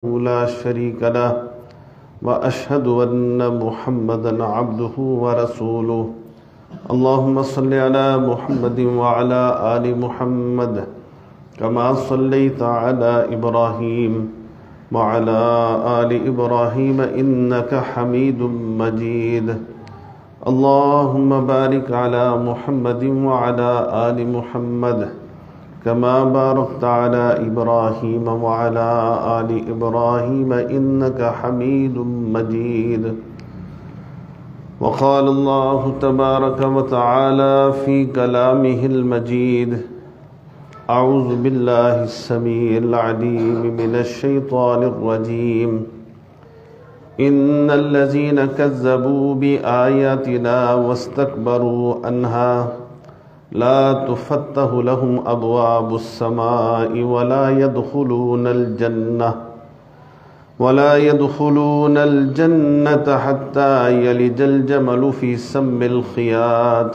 لا شريك له وأشهد أن محمدا عبده ورسوله اللهم صل على محمد وعلى آل محمد كما صليت على إبراهيم وعلى آل إبراهيم إنك حميد مجيد اللهم بارك على محمد وعلى آل محمد كما باركت على إبراهيم وعلى آل إبراهيم إنك حميد مجيد وقال الله تبارك وتعالى في كلامه المجيد أعوذ بالله السميع العليم من الشيطان الرجيم إن الذين كذبوا بآياتنا واستكبروا عنها لا تفتح لهم أبواب السماء ولا يدخلون الجنة حتى يلج الجمل في سم الخياط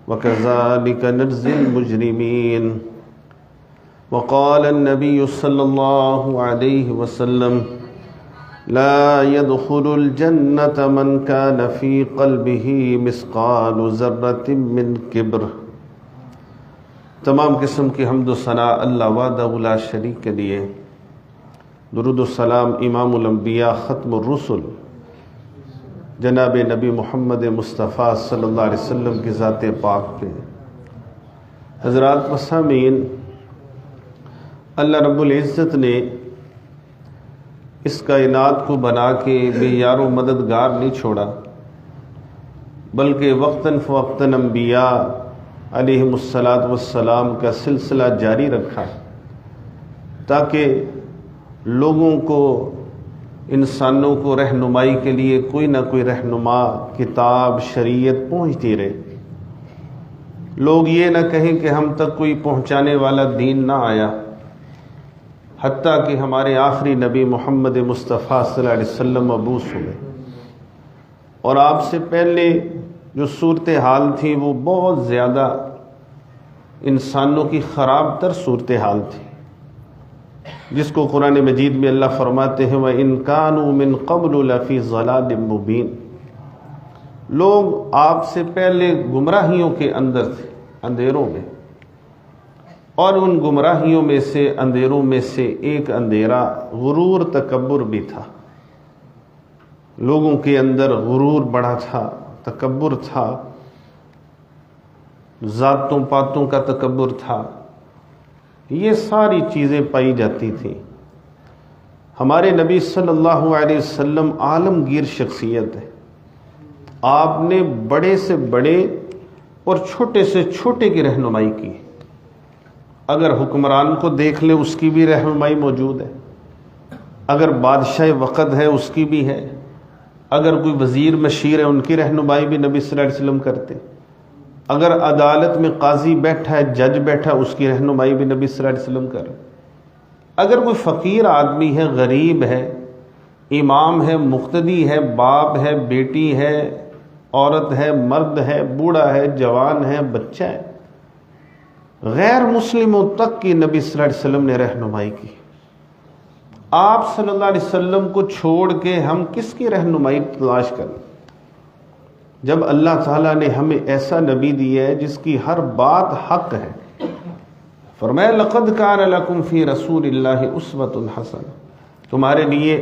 وكذلك نجزي المجرمين وقال النبي صلى الله عليه وسلم لا يدخل الجنة من كان في قلبه مثقال ذرة من كبر۔ تمام قسم کی حمد و ثنا اللہ وحدہ لا شریک کے لیے، درود و سلام امام الانبیاء ختم الرسل جناب نبی محمد مصطفیٰ صلی اللہ علیہ وسلم کی ذات پاک پہ۔ حضرات و سامعین، اللہ رب العزت نے اس کائنات کو بنا کے بے یار و مددگار نہیں چھوڑا، بلکہ وقتاً فوقتاً انبیاء علیہم السلام کا سلسلہ جاری رکھا تاکہ لوگوں کو، انسانوں کو رہنمائی کے لیے کوئی نہ کوئی رہنما کتاب شریعت پہنچتی رہے، لوگ یہ نہ کہیں کہ ہم تک کوئی پہنچانے والا دین نہ آیا، حتیٰ کہ ہمارے آخری نبی محمد مصطفیٰ صلی اللہ علیہ وسلم مبعوث ہوئے، اور آپ سے پہلے جو صورتحال تھی وہ بہت زیادہ انسانوں کی خراب تر صورتحال تھی، جس کو قرآن مجید میں اللہ فرماتے ہیں وَإِن كَانُوا مِن قَبْلُ لَفِي ضَلَالٍ مُبِينٍ، لوگ آپ سے پہلے گمراہیوں کے اندر تھے، اندھیروں میں، اور ان گمراہیوں میں سے، اندھیروں میں سے ایک اندھیرا غرور تکبر بھی تھا۔ لوگوں کے اندر غرور بڑا تھا، تکبر تھا، ذاتوں پاتوں کا تکبر تھا، یہ ساری چیزیں پائی جاتی تھیں۔ ہمارے نبی صلی اللہ علیہ وسلم عالمگیر شخصیت ہے، آپ نے بڑے سے بڑے اور چھوٹے سے چھوٹے کی رہنمائی کی، اگر حکمران کو دیکھ لیں اس کی بھی رہنمائی موجود ہے، اگر بادشاہ وقت ہے اس کی بھی ہے، اگر کوئی وزیر مشیر ہے ان کی رہنمائی بھی نبی صلی اللہ علیہ وسلم کرتے، اگر عدالت میں قاضی بیٹھا ہے، جج بیٹھا ہے، اس کی رہنمائی بھی نبی صلی اللہ علیہ وسلم کرے، اگر کوئی فقیر آدمی ہے، غریب ہے، امام ہے، مقتدی ہے، باپ ہے، بیٹی ہے، عورت ہے، مرد ہے، بوڑھا ہے، جوان ہے، بچہ ہے، غیر مسلموں تک کی نبی صلی اللہ علیہ وسلم نے رہنمائی کی۔ آپ صلی اللہ علیہ وسلم کو چھوڑ کے ہم کس کی رہنمائی تلاش کریں، جب اللہ تعالیٰ نے ہمیں ایسا نبی دیا ہے جس کی ہر بات حق ہے۔ فرمایا لَقَدْ كَانَ لَكُمْ فِي رَسُولِ اللَّهِ أُسْوَةٌ حَسَنَةٌ، تمہارے لیے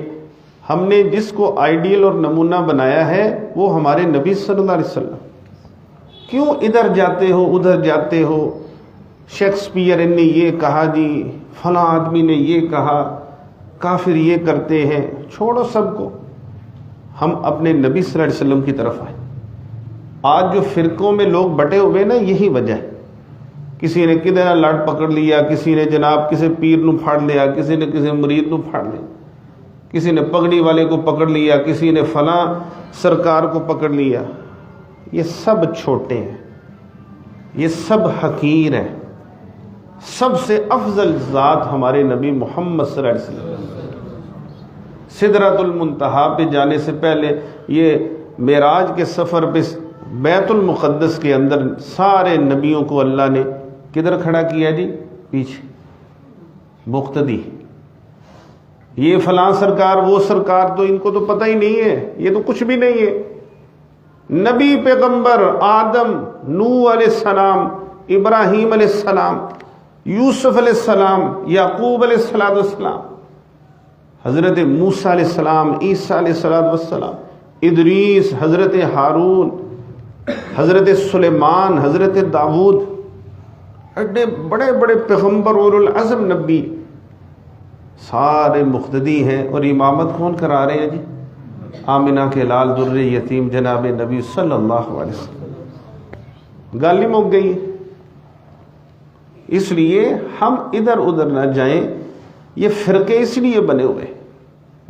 ہم نے جس کو آئیڈیل اور نمونہ بنایا ہے وہ ہمارے نبی صلی اللہ علیہ وسلم۔ کیوں ادھر جاتے ہو ادھر جاتے ہو، شیکسپیئر نے یہ کہا جی، فلاں آدمی نے یہ کہا، کافر یہ کرتے ہیں، چھوڑو سب کو، ہم اپنے نبی صلی اللہ علیہ وسلم کی طرف آئے۔ آج جو فرقوں میں لوگ بٹے ہوئے نا، یہی وجہ ہے، کسی نے کدھر لڑ پکڑ لیا، کسی نے جناب کسی پیر نو پھاڑ لیا، کسی نے کسی مرید نو پھاڑ لیا، کسی نے پگڑی والے کو پکڑ لیا، کسی نے فلاں سرکار کو پکڑ لیا۔ یہ سب چھوٹے ہیں، یہ سب حقیر ہیں، سب سے افضل ذات ہمارے نبی محمد صلی اللہ علیہ وسلم۔ سدرۃ المنتہا پہ جانے سے پہلے، یہ معراج کے سفر پہ بیت المقدس کے اندر سارے نبیوں کو اللہ نے کدھر کھڑا کیا جی؟ پیچھے، مقتدی، یہ فلاں سرکار وہ سرکار، تو ان کو تو پتہ ہی نہیں ہے، یہ تو کچھ بھی نہیں ہے۔ نبی پیغمبر آدم، نوح علیہ السلام، ابراہیم علیہ السلام، یوسف علیہ السلام، یعقوب علیہ السلام، حضرت موسیٰ علیہ السلام، عیسیٰ علیہ السلام، ادریس، حضرت ہارون، حضرت سلیمان، حضرت داؤد، ایسے بڑے بڑے پیغمبر اولو العزم نبی سارے مقتدی ہیں، اور امامت کون کرا رہے ہیں جی؟ آمنہ کے لال در یتیم جناب نبی صلی اللہ علیہ وسلم۔ گل ہی مک گئی۔ اس لیے ہم ادھر ادھر نہ جائیں، یہ فرقے اس لیے بنے ہوئے،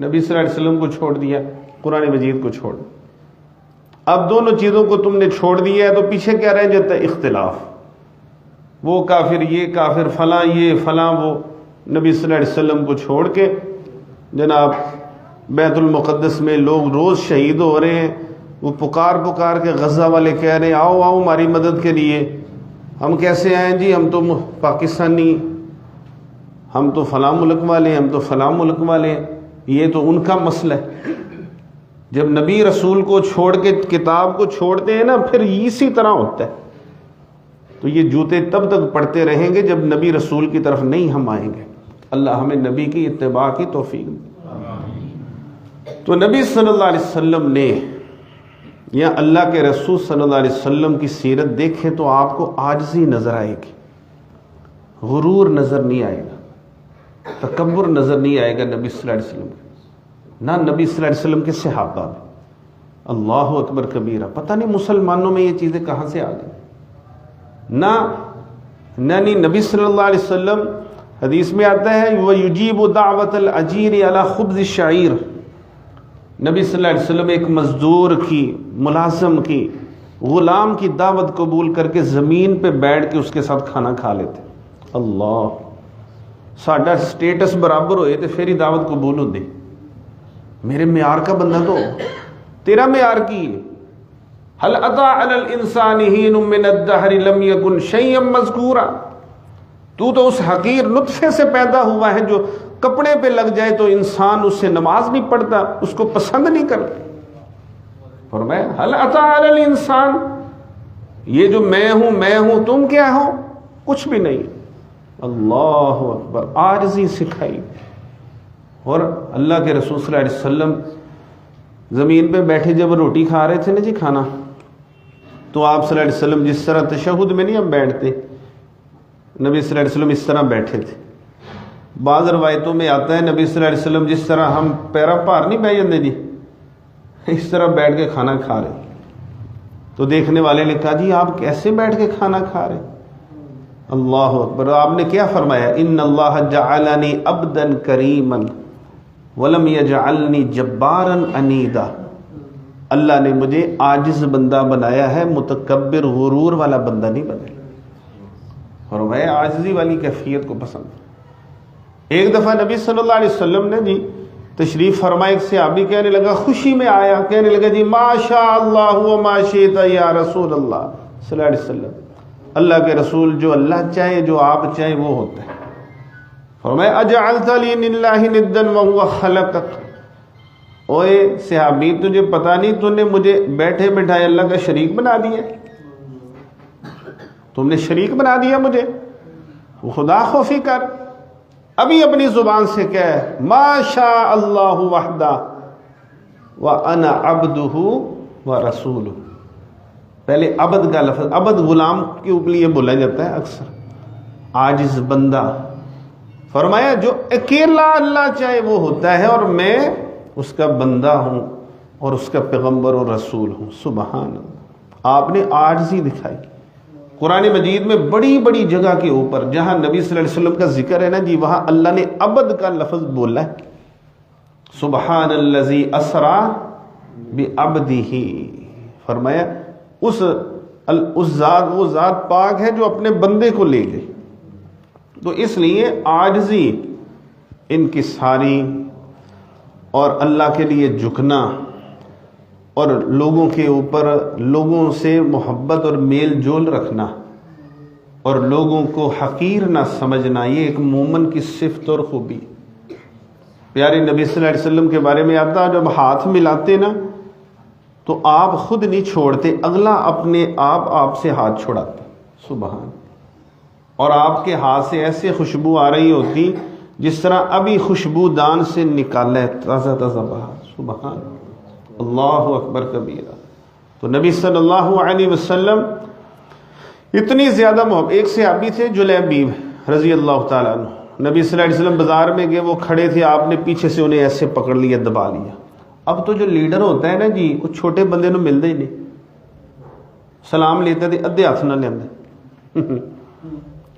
نبی صلی اللہ علیہ وسلم کو چھوڑ دیا، قرآن مجید کو چھوڑ دیا۔ اب دونوں چیزوں کو تم نے چھوڑ دیا ہے تو پیچھے کیا رہ جاتا ہے؟ اختلاف، وہ کافر یہ کافر، فلاں یہ فلاں وہ۔ نبی صلی اللہ علیہ وسلم کو چھوڑ کے جناب بیت المقدس میں لوگ روز شہید ہو رہے ہیں، وہ پکار پکار کے غزہ والے کہہ رہے ہیں آؤ آؤ ہماری مدد کے لیے۔ ہم کیسے آئیں جی؟ ہم تو پاکستانی، ہم تو فلاں ملک والے ہیں، ہم تو فلاں ملک والے ہیں۔ یہ تو ان کا مسئلہ ہے۔ جب نبی رسول کو چھوڑ کے کتاب کو چھوڑتے ہیں نا، پھر اسی طرح ہوتا ہے۔ تو یہ جوتے تب تک پڑتے رہیں گے جب نبی رسول کی طرف نہیں ہم آئیں گے۔ اللہ ہمیں نبی کی اتباع کی توفیق دے۔ تو نبی صلی اللہ علیہ وسلم نے یا اللہ کے رسول صلی اللہ علیہ وسلم کی سیرت دیکھیں تو آپ کو عاجزی نظر آئے گی، غرور نظر نہیں آئے گا، تکبر نظر نہیں آئے گا نبی صلی اللہ علیہ وسلم نہ نبی صلی اللہ علیہ وسلم کے صحابہ میں۔ اللہ اکبر کبیرہ، پتہ نہیں مسلمانوں میں یہ چیزیں کہاں سے آ گئی۔ نہ نبی صلی اللہ علیہ وسلم، حدیث میں آتا ہے وَيُجِيبُ دَعْوَةَ الْأَجِيرِ عَلَى خُبْزِ الشَّعِيرِ، نبی صلی اللہ علیہ وسلم ایک مزدور کی، ملازم کی، غلام کی دعوت قبول کر کے زمین پہ بیٹھ کے اس کے ساتھ کھانا کھا لیتے۔ اللہ، ساڈا سٹیٹس برابر ہوئے تو پھر ہی دعوت قبول ہوتی۔ میرے معیار کا بندہ تو تیرا معیار کی ہے۔ هل اتى على الانسان حين من الدهر لم يكن شيئا مذكورا، تو اس حقیر نطفے سے پیدا ہوا ہے جو کپڑے پہ لگ جائے تو انسان اس سے نماز نہیں پڑھتا، اس کو پسند نہیں کرتا۔ فرمایا هل اتى على الانسان، یہ جو میں ہوں تم کیا ہو؟ کچھ بھی نہیں۔ اللہ اکبر، عاجزی سکھائی۔ اور اللہ کے رسول صلی اللہ علیہ وسلم زمین پہ بیٹھے جب روٹی کھا رہے تھے نا جی، کھانا، تو آپ صلی اللہ علیہ وسلم جس طرح تشہد میں نہیں ہم بیٹھتے، نبی صلی اللہ علیہ وسلم اس طرح بیٹھے تھے۔ بعض روایتوں میں آتا ہے نبی صلی اللہ علیہ وسلم جس طرح ہم پیرا پار نہیں بہ جاتے جی، اس طرح بیٹھ کے کھانا کھا رہے۔ تو دیکھنے والے نے کہا جی آپ کیسے بیٹھ کے کھانا کھا رہے؟ اللہ اکبر۔ آپ نے کیا فرمایا؟ ان اللہ جعلنی عبدا کریما ولم یجعلنی جبارا عنیدا، اللہ نے مجھے عاجز بندہ بنایا ہے، متکبر غرور والا بندہ نہیں بنایا۔ اور وہ عاجزی والی کیفیت کو پسند۔ ایک دفعہ نبی صلی اللہ علیہ وسلم نے جی تشریف فرمائے، ایک صحابی کہنے لگا، خوشی میں آیا، کہنے لگا جی ما شاء اللہ و ما شئت یا رسول اللہ صلی اللہ علیہ وسلم، اللہ کے رسول جو اللہ چاہے، جو آپ چاہیں وہ ہوتا ہے۔ فرمایا اجعلت لی للہ ندا وهو خلقک، اوے صحابی تجھے پتہ نہیں تو نے مجھے بیٹھے بٹھائے اللہ کا شریک بنا دیا، تم نے شریک بنا دیا مجھے۔ خدا خوفی کر، ابھی اپنی زبان سے کہہ ما شاء اللہ وحدہ وانا عبدہ ورسولہ۔ پہلے عبد کا لفظ، عبد غلام کے اوپر یہ بولا جاتا ہے اکثر، عاجز بندہ۔ فرمایا جو اکیلا اللہ چاہے وہ ہوتا ہے، اور میں اس کا بندہ ہوں اور اس کا پیغمبر اور رسول ہوں۔ سبحان اللہ، آپ نے عاجزی دکھائی۔ قرآن مجید میں بڑی بڑی جگہ کے اوپر جہاں نبی صلی اللہ علیہ وسلم کا ذکر ہے نا جی، وہاں اللہ نے عبد کا لفظ بولا ہے۔ سبحان الذی اسری بعبدہ، فرمایا اس ذات، وہ ذات پاک ہے جو اپنے بندے کو لے گئی۔ تو اس لیے عاجزی، انکساری اور اللہ کے لیے جھکنا اور لوگوں کے اوپر، لوگوں سے محبت اور میل جول رکھنا اور لوگوں کو حقیر نہ سمجھنا، یہ ایک مومن کی صفت اور خوبی۔ پیارے نبی صلی اللہ علیہ وسلم کے بارے میں آتا جب ہاتھ ملاتے نا تو آپ خود نہیں چھوڑتے، اگلا اپنے آپ سے ہاتھ چھوڑاتے، سبحان. اور آپ کے ہاتھ سے ایسے خوشبو آ رہی ہوتی جس طرح ابھی خوشبو دان سے نکالا ہے، تازہ تازہ باہر. سبحان اللہ اکبر کبیرہ. تو نبی صلی اللہ علیہ وسلم اتنی زیادہ محبت. ایک صحابی تھے جلیبیب رضی اللہ تعالیٰ عنہ، نبی صلی اللہ علیہ وسلم بازار میں گئے، وہ کھڑے تھے، آپ نے پیچھے سے انہیں ایسے پکڑ لیا، دبا لیا. اب تو جو لیڈر ہوتا ہے نا جی، وہ چھوٹے بندے نو ملتا ہی نہیں، سلام لیتے تھے ادھے ہاتھ نہ لیندے.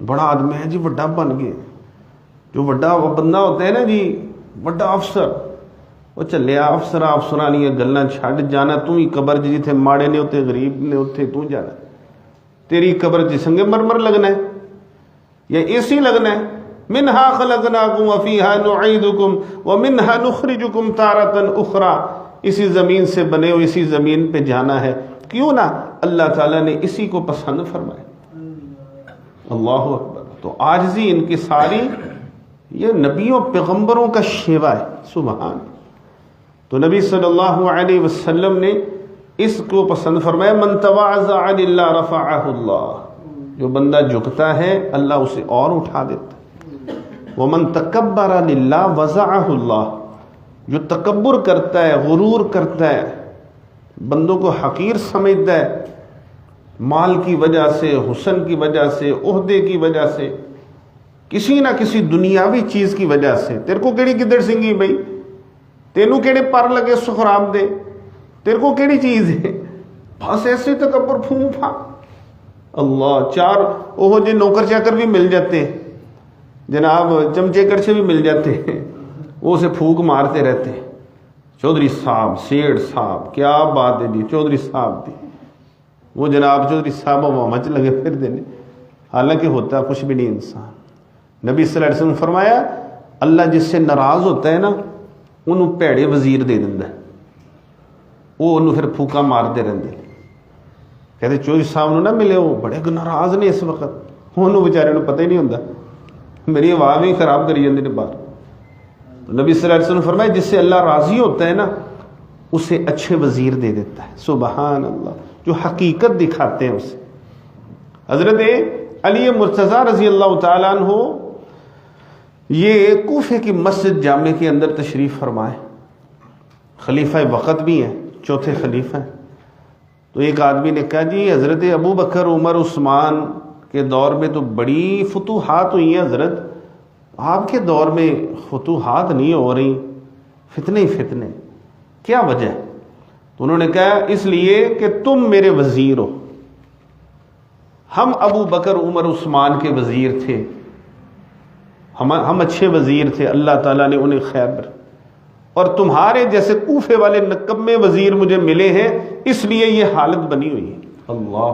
بڑا آدمی ہے جی، وڈا بن گئے. جو وڈا بندہ ہوتا ہے نا جی، وڈا افسر، وہ چلیا افسرانیاں گلاں چھڈ جانا تو ہی قبر جتھے ماڑے نے اتنے غریب نے اتنے تو جانا. تیری قبر جی سنگ مرمر لگنا ہے یا اے سی لگنا ہے. منہا خلقناکم وفیہا نعیدکم ومنہا نخرجکم تارۃ اخری. اسی زمین سے بنے ہو، اسی زمین پہ جانا ہے. کیوں نہ اللہ تعالیٰ نے اسی کو پسند فرمایا. اللہ اکبر. تو عاجزی ان کی ساری یہ نبیوں پیغمبروں کا شیوا ہے. سبحان. تو نبی صلی اللہ علیہ وسلم نے اس کو پسند فرمایا. من تواضع للہ رفعہ اللہ. جو بندہ جھکتا ہے اللہ اسے اور اٹھا دیتا ہے. ومن تکبر للہ وضعہ اللہ. جو تکبر کرتا ہے، غرور کرتا ہے، بندوں کو حقیر سمجھتا ہے، مال کی وجہ سے، حسن کی وجہ سے، عہدے کی وجہ سے، کسی نہ کسی دنیاوی چیز کی وجہ سے. تیرے کو کیڑی گدڑ سنگھی بھائی، تینوں کیڑے پر لگے سخراب دے، تیرے کو کیڑی چیز ہے، بس ایسے تکبر پھون پھا. اللہ. چار اوہ جی نوکر چاکر بھی مل جاتے ہیں جناب، چمچے کڑچے بھی مل جاتے ہیں، وہ اسے پھونک مارتے رہتے ہیں. چودھری صاحب، سیٹھ صاحب، کیا بات ہے جی، چودھری صاحب دی. وہ جناب چودھری صاحب وہ مچ لگے پھر دینے، حالانکہ ہوتا کچھ بھی نہیں انسان. نبی صلی اللہ علیہ وسلم فرمایا اللہ جس سے ناراض ہوتا ہے نا انہوں پیڑے وزیر دے دینا ہے، وہ انہوں پھر پھوکا مارتے رہتے. کہتے چودھری صاحب نو نہ ملے، وہ بڑے ناراض نے اس وقت، انہوں بیچارے نو پتہ ہی نہیں ہوتا، میری آواز ہی خراب کری جاندے نے باہر. تو نبی صلی اللہ علیہ وسلم فرمایا جس سے اللہ راضی ہوتا ہے نا اسے اچھے وزیر دے دیتا ہے. سبحان اللہ. جو حقیقت دکھاتے ہیں اسے. حضرت علی مرتضیٰ رضی اللہ تعالیٰ عنہ یہ کوفے کی مسجد جامع کے اندر تشریف فرمائے، خلیفہ وقت بھی ہیں، چوتھے خلیفہ ہیں. تو ایک آدمی نے کہا جی حضرت ابو بکر عمر عثمان کے دور میں تو بڑی فتوحات ہوئی ہیں حضرت، آپ کے دور میں فتوحات نہیں ہو رہی، فتنے ہی فتنے، کیا وجہ ہے؟ تو انہوں نے کہا اس لیے کہ تم میرے وزیر ہو، ہم ابو بکر عمر عثمان کے وزیر تھے، ہم اچھے وزیر تھے، اللہ تعالیٰ نے انہیں خیر، اور تمہارے جیسے کوفے والے نکمے وزیر مجھے ملے ہیں، اس لیے یہ حالت بنی ہوئی ہے. اللہ.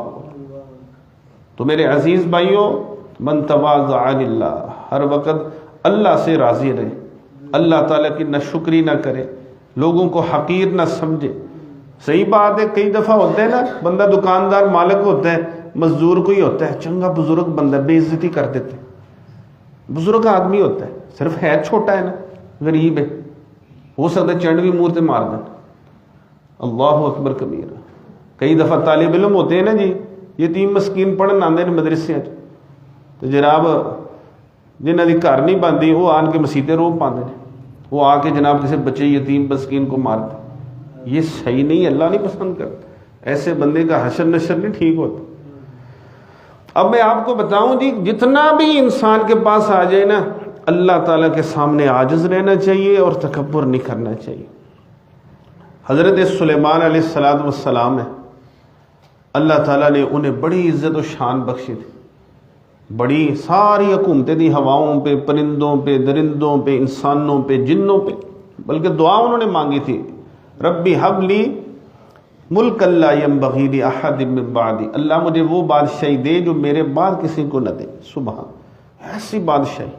تو میرے عزیز بھائیوں، من تواضع للہ، ہر وقت اللہ سے راضی رہے، اللہ تعالیٰ کی نہ شکری نہ کرے، لوگوں کو حقیر نہ سمجھے. صحیح بات ہے، کئی دفعہ ہوتا ہے نا بندہ دکاندار مالک ہوتا ہے، مزدور کوئی ہوتا ہے چنگا بزرگ بندہ، بے عزتی کر دیتے. بزرگ آدمی ہوتا ہے، صرف ہے چھوٹا ہے نا، غریب ہے، ہو سکتا ہے چنڈ بھی منہ تے مار دیں. اللہ اکبر کبیرہ. کئی دفعہ طالب علم ہوتے ہیں نا جی، یتیم مسکین پڑھن آتے ہیں مدرسے، تو جناب جنہ دی گھر نہیں بنتی وہ آن کے مسیطے روپ پاتے ہیں، وہ آ کے جناب کسی بچے یتیم مسکین کو مارتے. یہ صحیح نہیں، اللہ نہیں پسند کرتا. ایسے بندے کا حشر نشر نہیں ٹھیک ہوتا. اب میں آپ کو بتاؤں جی، جتنا بھی انسان کے پاس آ جائے نا، اللہ تعالیٰ کے سامنے عاجز رہنا چاہیے اور تکبر نہیں کرنا چاہیے. حضرت سلیمان علیہ السلام ہے، اللہ تعالیٰ نے انہیں بڑی عزت و شان بخشی تھی، بڑی ساری حکومتیں دی، ہواؤں پہ، پرندوں پہ، درندوں پہ، انسانوں پہ، جنوں پہ. بلکہ دعا انہوں نے مانگی تھی، ربی حب لی ملک لا ینبغی لاحد من بعدی، اللہ مجھے وہ بادشاہی دے جو میرے بعد کسی کو نہ دے. سبحان. ایسی بادشاہی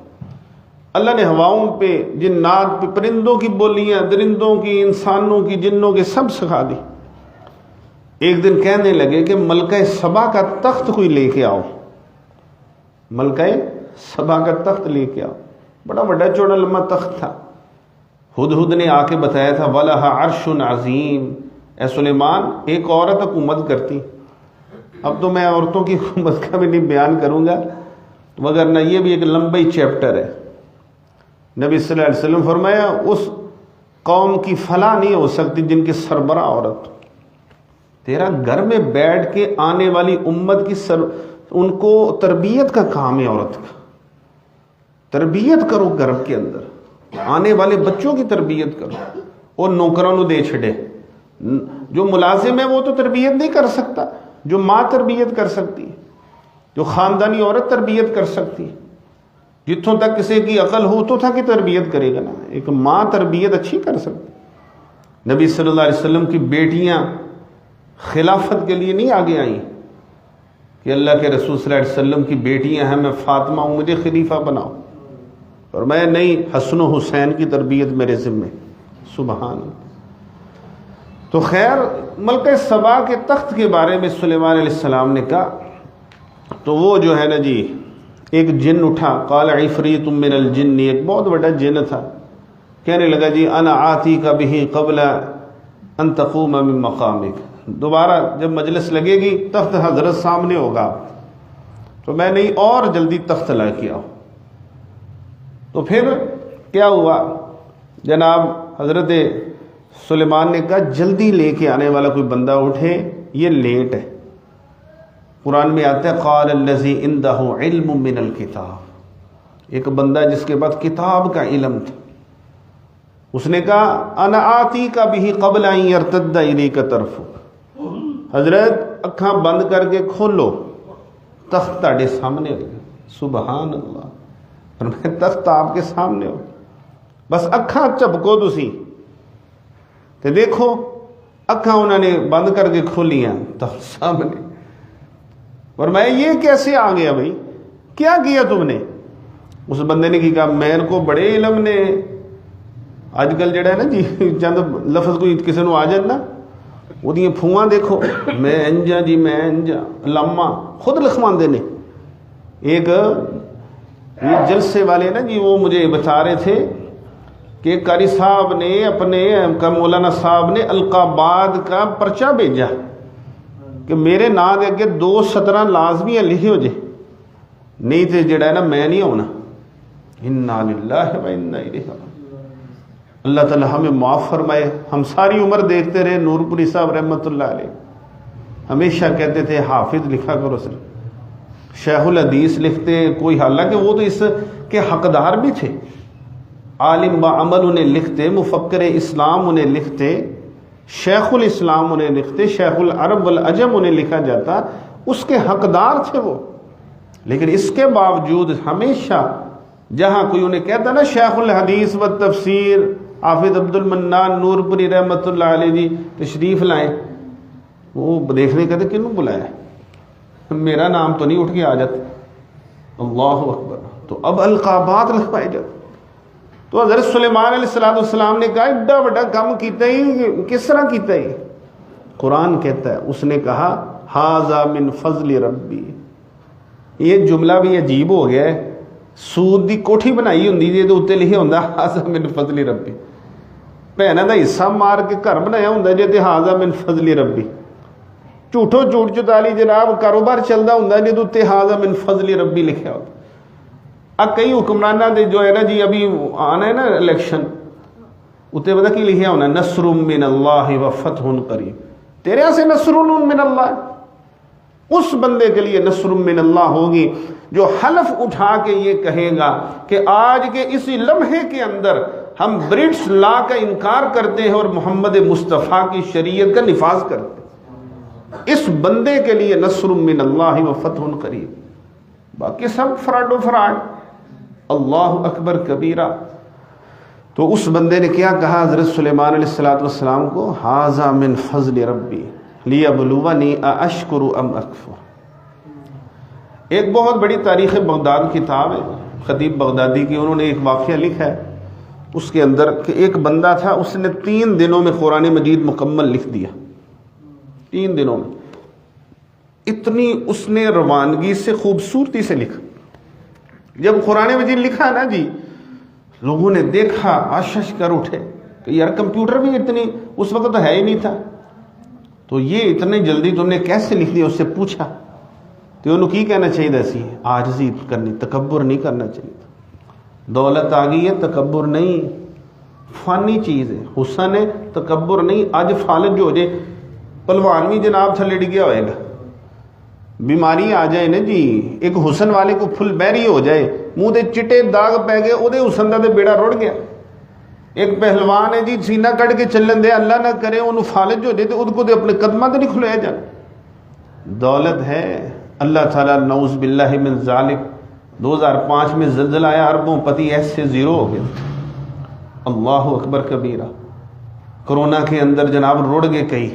اللہ نے ہواؤں پہ، جنات پہ، پرندوں کی بولیاں، درندوں کی، انسانوں کی، جنوں کی، سب سکھا دی. ایک دن کہنے لگے کہ ملکہ سبا کا تخت کوئی لے کے آؤ، ملکہ سبا کا تخت لے کے آؤ. بڑا بڑا چوڑا لمبا تخت تھا. ہدہد نے آ کے بتایا تھا وَلَهَا عَرْشٌ عَظِيمٌ، اے سلیمان ایک عورت حکومت کرتی. اب تو میں عورتوں کی حکومت کا بھی نہیں بیان کروں گا مگر نہ یہ بھی ایک لمبا ہی چیپٹر ہے. نبی صلی اللہ علیہ وسلم فرمایا اس قوم کی فلاح نہیں ہو سکتی جن کی سربراہ عورت. تیرا گھر میں بیٹھ کے آنے والی امت کی ان کو تربیت کا کام ہے. عورت کا تربیت کرو، گھر کے اندر آنے والے بچوں کی تربیت کرو. اور نوکروں نو دے چھڑے، جو ملازم ہے وہ تو تربیت نہیں کر سکتا، جو ماں تربیت کر سکتی ہے، جو خاندانی عورت تربیت کر سکتی ہے. جتوں تک کسی کی عقل ہو تو تک تربیت کرے گا نا. ایک ماں تربیت اچھی کر سکتی. نبی صلی اللہ علیہ وسلم کی بیٹیاں خلافت کے لیے نہیں آگے آئیں کہ اللہ کے رسول صلی اللہ علیہ وسلم کی بیٹیاں ہیں، میں فاطمہ ہوں مجھے خلیفہ بناؤ، اور میں نہیں، حسن و حسین کی تربیت میرے ذمے. سبحان اللہ. تو خیر ملکہ سبا کے تخت کے بارے میں سلیمان علیہ السلام نے کہا تو وہ جو ہے نا جی ایک جن اٹھا، قال عفریت من الجن، ایک بہت بڑا جن تھا، کہنے لگا جی انا آتیک بہ قبل ان تقوم من مقامک. دوبارہ جب مجلس لگے گی تخت حضرت سامنے ہوگا تو میں نہیں اور جلدی تخت لا کے آؤ. تو پھر کیا ہوا جناب، حضرت سلیمان نے کہا جلدی لے کے آنے والا کوئی بندہ اٹھے، یہ لیٹ ہے. قرآن میں آتا ہے قال الذی عندہ علم من الکتاب، ایک بندہ جس کے پاس کتاب کا علم تھا. اس نے کہا انا آتیک بہ قبل ان یرتد الیک طرفک، حضرت اکھاں بند کر کے کھولو تخت تہاڈے سامنے ہو. سبحان اللہ. فرمایا تخت آپ کے سامنے ہو، بس اکھاں جھپکو تسی تے دیکھو. اکھاں انہوں نے بند کر کے کھولیاں تخت سامنے. اور میں یہ کیسے آ گیا بھائی، کیا کیا تم نے؟ اس بندے نے کہا میرے کو بڑے علم نے. اج کل جڑا ہے نا جی چند لفظ کوئی کسی نو آ جائے نا وہ پھواں دیکھو، میں انجا جی میں انجا، علامہ خود لکھواندے نے. ایک یہ جلسے والے نا جی وہ مجھے بتا رہے تھے کہ قاری صاحب نے اپنے مولانا صاحب نے القابات کا پرچہ بھیجا کہ میرے نام دے اگے 2 سطریں لازمی لکھے ہو جائے، نہیں تے جڑا ہے نا میں نہیں ہونا. انا للہ و انا الیہ راجعون. اللہ تعالی ہمیں معاف فرمائے. ہم ساری عمر دیکھتے رہے نور پوری صاحب رحمۃ اللہ علیہ ہمیشہ کہتے تھے حافظ لکھا کرو، صرف شیخ الحدیث لکھتے کوئی، حالانکہ وہ تو اس کے حقدار بھی تھے. عالم با عمل انہیں لکھتے، مفکر اسلام انہیں لکھتے، شیخ الاسلام انہیں لکھتے، شیخ العرب والعجم انہیں لکھا جاتا، اس کے حقدار تھے وہ. لیکن اس کے باوجود ہمیشہ جہاں کوئی انہیں کہتا نا شیخ الحدیث و تفسیر حافظ عبد المنان نور پوری رحمۃ اللہ علیہ جی تشریف لائیں، وہ دیکھنے کہتے کنوں بلایا، میرا نام تو نہیں اٹھ کے آ جاتا. اللہ اکبر. تو اب القابات لکھوائے جاتے. تو حضرت سلیمان علیہ السلام نے کہا ایڈا بڑا کام کیتا ہی کس طرح کیتا ہی؟ قرآن کہتا ہے اس نے کہا ھذا من فضل ربی. یہ جملہ بھی عجیب ہو گیا ہے. سود دی کوٹھی بنائی ہوندی جے تے اوتے لکھیا ہوندا ھذا من فضل ربی. بھیناں دا حصہ مار کے گھر بنایا ہوندا جے تے ھذا من فضل ربی. جھوٹو جھوٹ چتالی جناب کاروبار چلدا ہوندا جے تے ھذا من فضل ربی لکھیا ہوندا. کئی حکمرانہ دے جو ہے نا جی ابھی آنا ہے نا الیکشن، اتنے پتہ کی لکھیا ہونا نصر من اللہ و فتح قریب. تیرے سے نصر من اللہ، اس بندے کے لیے نصر من اللہ ہوگی جو حلف اٹھا کے یہ کہے گا کہ آج کے اسی لمحے کے اندر ہم برٹش لا کا انکار کرتے ہیں اور محمد مصطفیٰ کی شریعت کا نفاذ کرتے ہیں. اس بندے کے لیے نصر من اللہ و فتح قریب. باقی سب فراڈ و فراڈ. اللہ اکبر کبیرہ. تو اس بندے نے کیا کہا حضرت سلیمان علیہ السلام کو ھذا من فضل ربی لیبلونی ااشکر ام اکفر. ایک بہت بڑی تاریخ بغداد کتاب ہے خطیب بغدادی کی، انہوں نے ایک واقعہ لکھا ہے اس کے اندر کہ ایک بندہ تھا، اس نے 3 دنوں میں قرآن مجید مکمل لکھ دیا. 3 دنوں میں اتنی اس نے روانگی سے خوبصورتی سے لکھا. جب قرآن مجید لکھا نا جی لوگوں نے دیکھا آشش کر اٹھے. کہ یار کمپیوٹر بھی اتنی اس وقت تو ہے ہی نہیں تھا، تو یہ اتنی جلدی تم نے کیسے لکھ دیا؟ اس سے پوچھا تو انہوں کی کہنا چاہیے سی عاجزی کرنی، تکبر نہیں کرنا چاہیے. دولت آ گئی ہے، تکبر نہیں، فانی چیز ہے، حسن ہے، تکبر نہیں. آج فالج جو ہو جائے، پلوان بھی جناب تھلے ڈگیا ہوئے گا، بیماری آ جائے نا جی، ایک حسن والے کو پھل بہری ہو جائے، منہ دے چٹے داغ پی گئے، وہ حسن کا تو بیڑا رڑ گیا. ایک پہلوان ہے جی، سینہ کٹ کے چلن دے، اللہ نہ کرے انہوں فالج ہو جائے تو ان کو دے اپنے قدمہ تو نہیں کھلویا جائے. دولت ہے، اللہ تعالیٰ نعوذ باللہ من ذالک. 2005 میں زلزلہ آیا، اربوں پتی ایسے زیرو ہو گئے. اللہ اکبر کبیرہ. کرونا کے اندر جناب رڑ گئے کئی.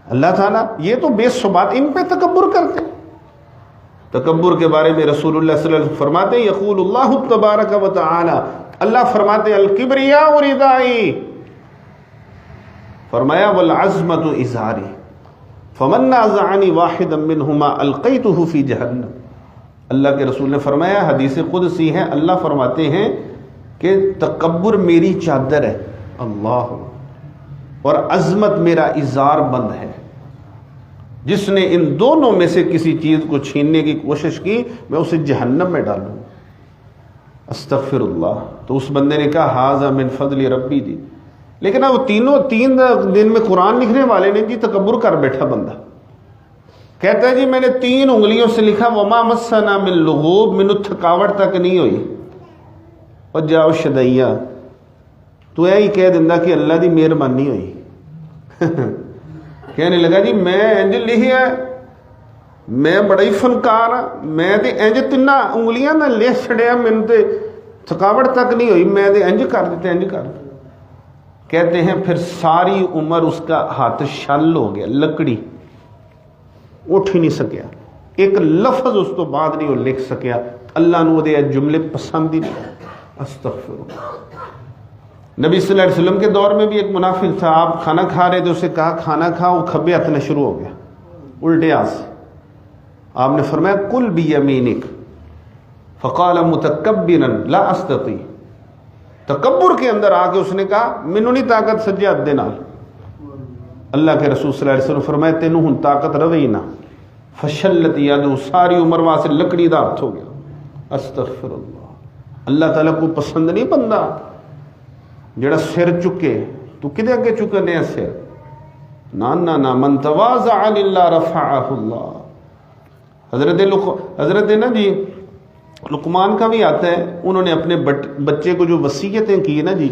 اللہ تعالیٰ یہ تو بے ثبات، ان پہ تکبر کرتے. تکبر کے بارے میں رسول اللہ صلی اللہ علیہ وسلم فرماتے ہیں، یقول اللہ تبارک و تعالی، اللہ فرماتے الکبریاء ردائی، فرمایا والعظمت ازاری، فمن نازعنی واحدا منہما القیتہ فی جہنم. اللہ کے رسول نے فرمایا، حدیث قدسی ہے، اللہ فرماتے ہیں کہ تکبر میری چادر ہے، اللہ، اور عظمت میرا ازار بند ہے. جس نے ان دونوں میں سے کسی چیز کو چھیننے کی کوشش کی میں اسے جہنم میں ڈالوں. استغفر اللہ. تو اس بندے نے کہا ھذا من فضل ربی جی. لیکن اب تین دن میں قرآن لکھنے والے نے جی تکبر کر بیٹھا بندہ. کہتا ہے جی میں نے 3 انگلیوں سے لکھا وما مسنا من لغوب، مینوں تھکاوٹ تک نہیں ہوئی. اور جاؤ شدیا، تو یہی کہہ دینا کہ اللہ دی مہربانی ہوئی. کہنے لگا جی میں انج لکھیا، میں بڑا ہی فنکار ہاں، میں تے انج 3 انگلیاں نہ لکھ چھڑیا، مینوں تے تھکاوٹ تک نہیں ہوئی، میں تے انج کر دیتے انج کر. کہتے ہیں پھر ساری عمر اس کا ہاتھ شل ہو گیا، لکڑی، اٹھ ہی نہیں سکیا، ایک لفظ اس تو بعد نہیں وہ لکھ سکیا. اللہ نے دے جملے پسند ہی نہیں. استغفر اللہ. نبی صلی اللہ علیہ وسلم کے دور میں بھی ایک منافق تھا، آپ کھانا کھا رہے تھے، اسے کہا کھانا کھا، وہ کھبے ہاتھ میں شروع ہو گیا الٹے ہاتھ سے. آپ نے فرمایا کل بیمینک، فقال متکبرا لا استطیع. تکبر کے اندر آ کے اس نے کہا مینوں نہیں طاقت سجے ہاتھ دے نال. اللہ کے رسول صلی اللہ علیہ وسلم فرمایا تینوں ہن طاقت رہی نہ. فشلت یدہ، ساری عمر واسطے لکڑی دا ہاتھ ہو گیا. استغفر اللہ. اللہ تعالیٰ کو پسند نہیں بندہ جڑا سر چکے. تو کدے اگے چکنے ہیں سر؟ نہ من تواضع للہ رفعہ اللہ. حضرت نا جی لقمان کا بھی آتا ہے، انہوں نے اپنے بچے کو جو وصیتیں کی نا جی،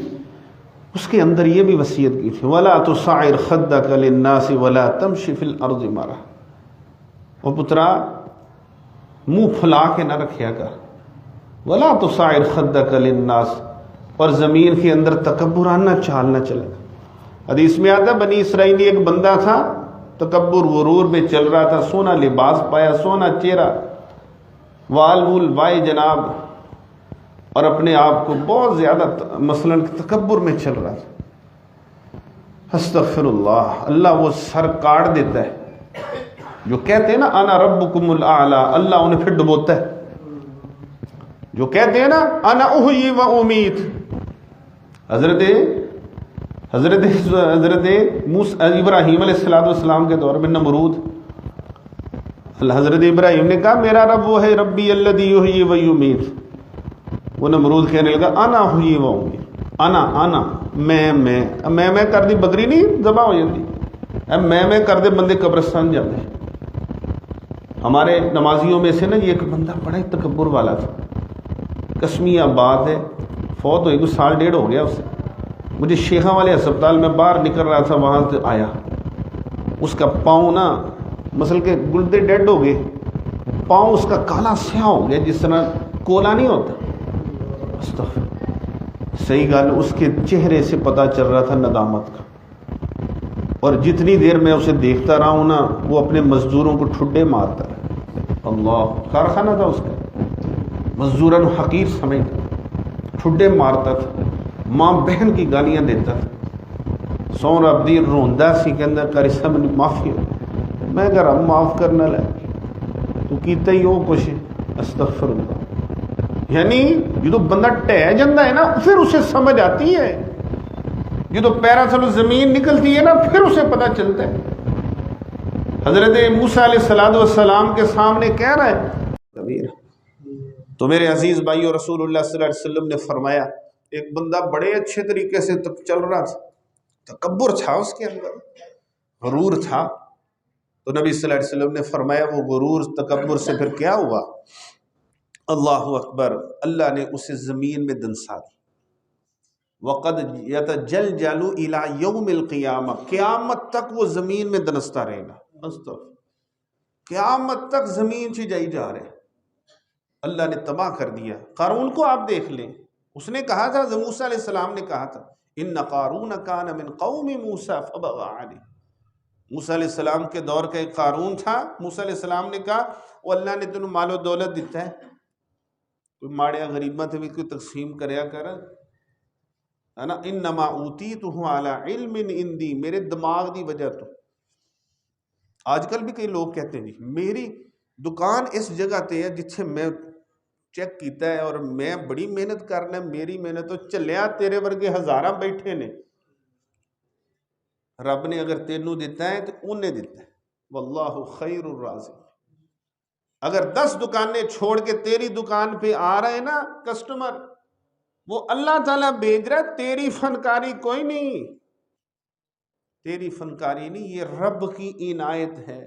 اس کے اندر یہ بھی وصیت کی تھی وَلَا تُصَعِرْ خَدَّكَ لِلنَّاسِ وَلَا تَمْشِ فِي الْأَرْضِ مَرَحًا. اور پترا منہ پھلا کے نہ رکھیا کر. وَلَا تُصَعِرْ خَدَّكَ لِلنَّاسِ، اور زمین کے اندر تکبرانہ چال نہ چلے. حدیث میں آتا بنی اسرائیلی ایک بندہ تھا، تکبر غرور میں چل رہا تھا، سونا لباس پایا، سونا چہرہ، وال وول وائے جناب، اور اپنے آپ کو بہت زیادہ مثلاً تکبر میں چل رہا تھا. استغفر اللہ. اللہ وہ سر کاٹ دیتا ہے. جو کہتے ہیں نا انا ربکم الاعلی، اللہ انہیں پھر ڈبوتا ہے. جو کہتے ہیں نا انا احیی و امیت، حضرت ابراہیم علیہ السلام کے دور میں نمرود، حضرت ابراہیم نے کہا میرا رب وہ ہے ربی الذی یحیی و یمیت. وہ نمرود کہنے لگا انا احیی و امیت، انا میں کر دی بکری نہیں ذبح ہو جاتی، میں کر دے بندے قبرستان جاتے. ہمارے نمازیوں میں سے نا یہ ایک بندہ بڑا ہی تکبر والا تھا، قسمیہ بات ہے، فوت ہوئی، کچھ 1.5 ہو گیا اسے. مجھے شیخا والے ہسپتال میں باہر نکل رہا تھا، وہاں سے آیا، اس کا پاؤں نا مسل کے گلدے ڈیڈ ہو گئے، پاؤں اس کا کالا سیاہ ہو گیا جس طرح کولا نہیں ہوتا. صحیح گال، اس کے چہرے سے پتہ چل رہا تھا ندامت کا. اور جتنی دیر میں اسے دیکھتا رہا ہوں نا، وہ اپنے مزدوروں کو ٹھڈے مارتا ہے. اللہ، کارخانہ تھا اس کا، مزدوراں حقیر سمجھتا، ٹھڈے مارتا تھا، ماں بہن کی گالیاں دیتا تھا. سو رب دی روندا سی کہ اندر کر سب نے معافی ہو. میں کہ رب معاف کرنا لے تو کیتا ہی وہ کچھ. استغفر اللہ. یعنی جدو بندہ ٹہ جاتا ہے نا، پھر اسے سمجھ آتی ہے یہ تو پیرا چلو زمین نکلتی ہے نا پھر اسے پتہ چلتا ہے۔ حضرت موسیٰ علیہ السلام کے سامنے کہہ رہا ہے کبیر۔ تو میرے عزیز بھائیو، رسول اللہ صلی اللہ علیہ وسلم نے فرمایا ایک بندہ بڑے اچھے طریقے سے چل رہا تھا، تکبر تھا اس کے اندر، غرور تھا، تو نبی صلی اللہ علیہ وسلم نے فرمایا وہ غرور تکبر سے پھر کیا ہوا؟ اللہ اکبر، اللہ نے اسے زمین میں دنسا دی۔ وقد یتجلجل الی یوم القیامہ، قیامت تک وہ زمین میں دنستا رہے گا، قیامت تک زمین سے جائی جا رہے، اللہ نے تباہ کر دیا۔ قارون کو آپ دیکھ لیں، اس نے کہا تھا، موسیٰ علیہ السلام نے کہا تھا ان قارون کان من قوم موسیٰ فبغى علیہ، موسیٰ علیہ السلام کے دور کا ایک قارون تھا، موسیٰ علیہ السلام نے کہا وہ اللہ نے تینوں مال و دولت دیتا ہے، کوئی ماڑیا غریباں تے بھی کوئی تقسیم کریا کر، ہے نا، انما اوتیتہ علی علم عندی، میرے دماغ دی وجہ تو۔ آج کل بھی کئی لوگ کہتے ہیں جی میری دکان اس جگہ تے ہے جتھے میں چیک کیتا ہے اور میں بڑی محنت کرنا، میری محنت تو چلیا، تیرے ورگے ہزاراں بیٹھے نے، رب نے اگر تینوں دیتا ہے تو انہیں دیتا ہے، واللہ خیر الرازق۔ اگر 10 دکانیں چھوڑ کے تیری دکان پہ آ رہے ہیں نا کسٹمر، وہ اللہ تعالیٰ بھیج رہا ہے، تیری فنکاری کوئی نہیں، تیری فنکاری نہیں، یہ رب کی عنایت ہے،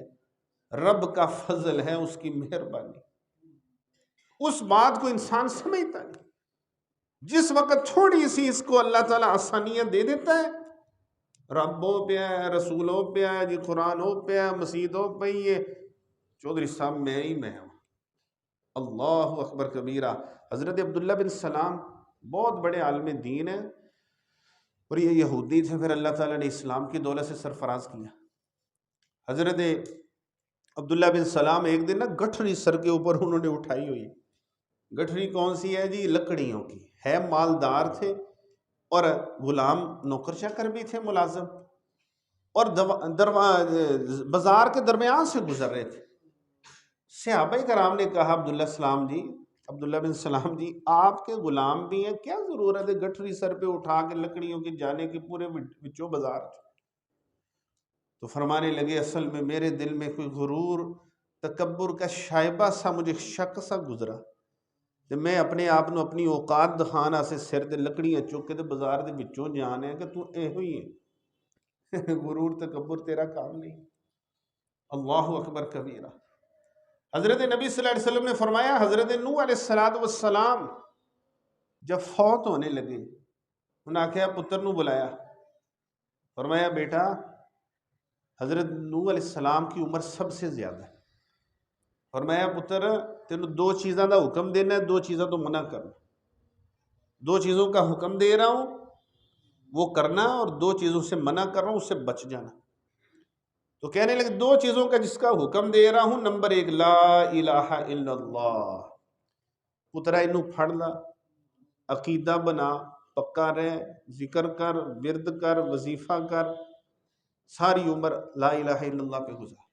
رب کا فضل ہے، اس کی مہربانی۔ اس بات کو انسان سمجھتا ہے، جس وقت تھوڑی سی اس کو اللہ تعالیٰ آسانیاں دے دیتا ہے، ربوں پہ ہے، رسولوں پہ ہے، جی قرآنوں پہ ہے، مسیحوں پہ، یہ چودھری صاحب میں ہی میں ہوں۔ اللہ اکبر کبیرہ۔ حضرت عبداللہ بن سلام بہت بڑے عالم دین ہیں، اور یہ یہودی تھے، پھر اللہ تعالیٰ نے اسلام کی دولت سے سرفراز کیا۔ حضرت عبداللہ بن سلام ایک دن نا گٹھری سر کے اوپر انہوں نے اٹھائی ہوئی، گٹھری کون سی ہے جی؟ لکڑیوں کی ہے، مالدار تھے اور غلام نوکر چاکر بھی تھے، ملازم، اور بازار کے درمیان سے گزر رہے تھے۔ صحابہ کرام نے کہا عبداللہ بن سلام جی آپ کے غلام بھی ہیں، کیا ضرورت ہے گٹھری سر پہ اٹھا کے لکڑیوں کی جانے کی پورے وچوں بازار؟ تو فرمانے لگے اصل میں میرے دل میں کوئی غرور تکبر کا شائبہ سا، مجھے شک سا گزرا، کہ میں اپنے آپ نو اپنی اوقات دکھانا سے سر تے لکڑیاں چک کے تے بازار دے وچوں جانا ہے کہ تو ایہو ہی ہے۔ غرور تکبر تیرا کام نہیں۔ اللہ اکبر کبیرہ۔ حضرت نبی صلی اللہ علیہ وسلم نے فرمایا حضرت نوح علیہ السلام جب فوت ہونے لگے، انہوں نے کہا پتر نو بلایا، فرمایا بیٹا حضرت نوح علیہ السلام کی عمر سب سے زیادہ ہے، فرمایا پتر تینوں 2 چیزاں دا حکم دینا ہے، 2 چیزاں تو منع کرنا، 2 چیزوں کا حکم دے رہا ہوں وہ کرنا، اور 2 چیزوں سے منع کر رہا ہوں اس سے بچ جانا۔ تو کہنے لگے 2 چیزوں کا جس کا حکم دے رہا ہوں، نمبر 1 لا الہ الا اللہ، پترا انہوں پڑھ لا، عقیدہ بنا، پکا رہ، ذکر کر، ورد کر، وظیفہ کر، ساری عمر لا الہ الا اللہ پہ گزار۔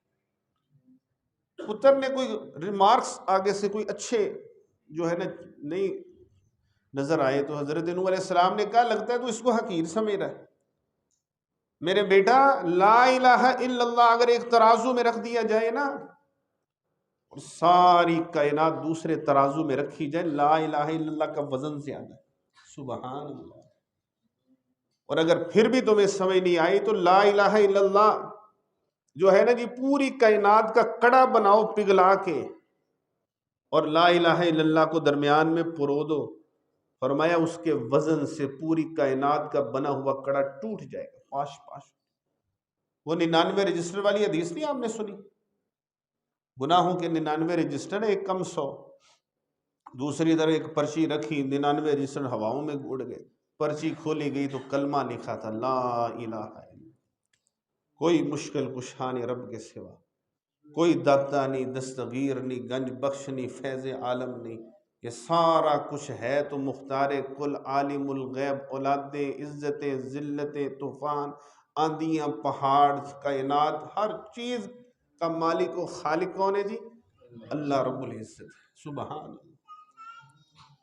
پتر نے کوئی ریمارکس آگے سے کوئی اچھے جو ہے نا نہیں نظر آئے، تو حضرت نوح علیہ السلام نے کہا لگتا ہے تو اس کو حقیر سمجھ رہا ہے، میرے بیٹا لا الہ الا اللہ اگر ایک ترازو میں رکھ دیا جائے نا، اور ساری کائنات دوسرے ترازو میں رکھی جائے، لا الہ الا اللہ کا وزن زیادہ ہے، سبحان اللہ۔ اور اگر پھر بھی تمہیں سمجھ نہیں آئی تو لا الہ الا اللہ جو ہے نا جی پوری کائنات کا کڑا بناؤ پگھلا کے، اور لا الہ الا اللہ کو درمیان میں پرو دو، فرمایا اس کے وزن سے پوری کائنات کا بنا ہوا کڑا ٹوٹ جائے گا، پاش پاش۔ وہ 99 رجسٹر والی حدیث نہیں آپ نے سنی؟ گناہوں کے 99 رجسٹر، ایک کم 100، دوسری طرف ایک پرچی رکھی، 99 رجسٹر ہواؤں میں اڑ گئے، پرچی کھولی گئی تو کلمہ لکھا تھا لا الہ الا اللہ، کوئی مشکل کشا نہیں رب کے سوا، کوئی داتا نہیں، دستگیر نہیں، گنج بخش نہیں، فیض عالم نہیں، یہ سارا کچھ ہے تو مختار کل، عالم الغیب، اولاد عزت، ذلت، طوفان، آندیاں، پہاڑ، کائنات، ہر چیز کا مالک و خالق کون ہے جی؟ اللہ رب العزت ہے، سبحان اللہ۔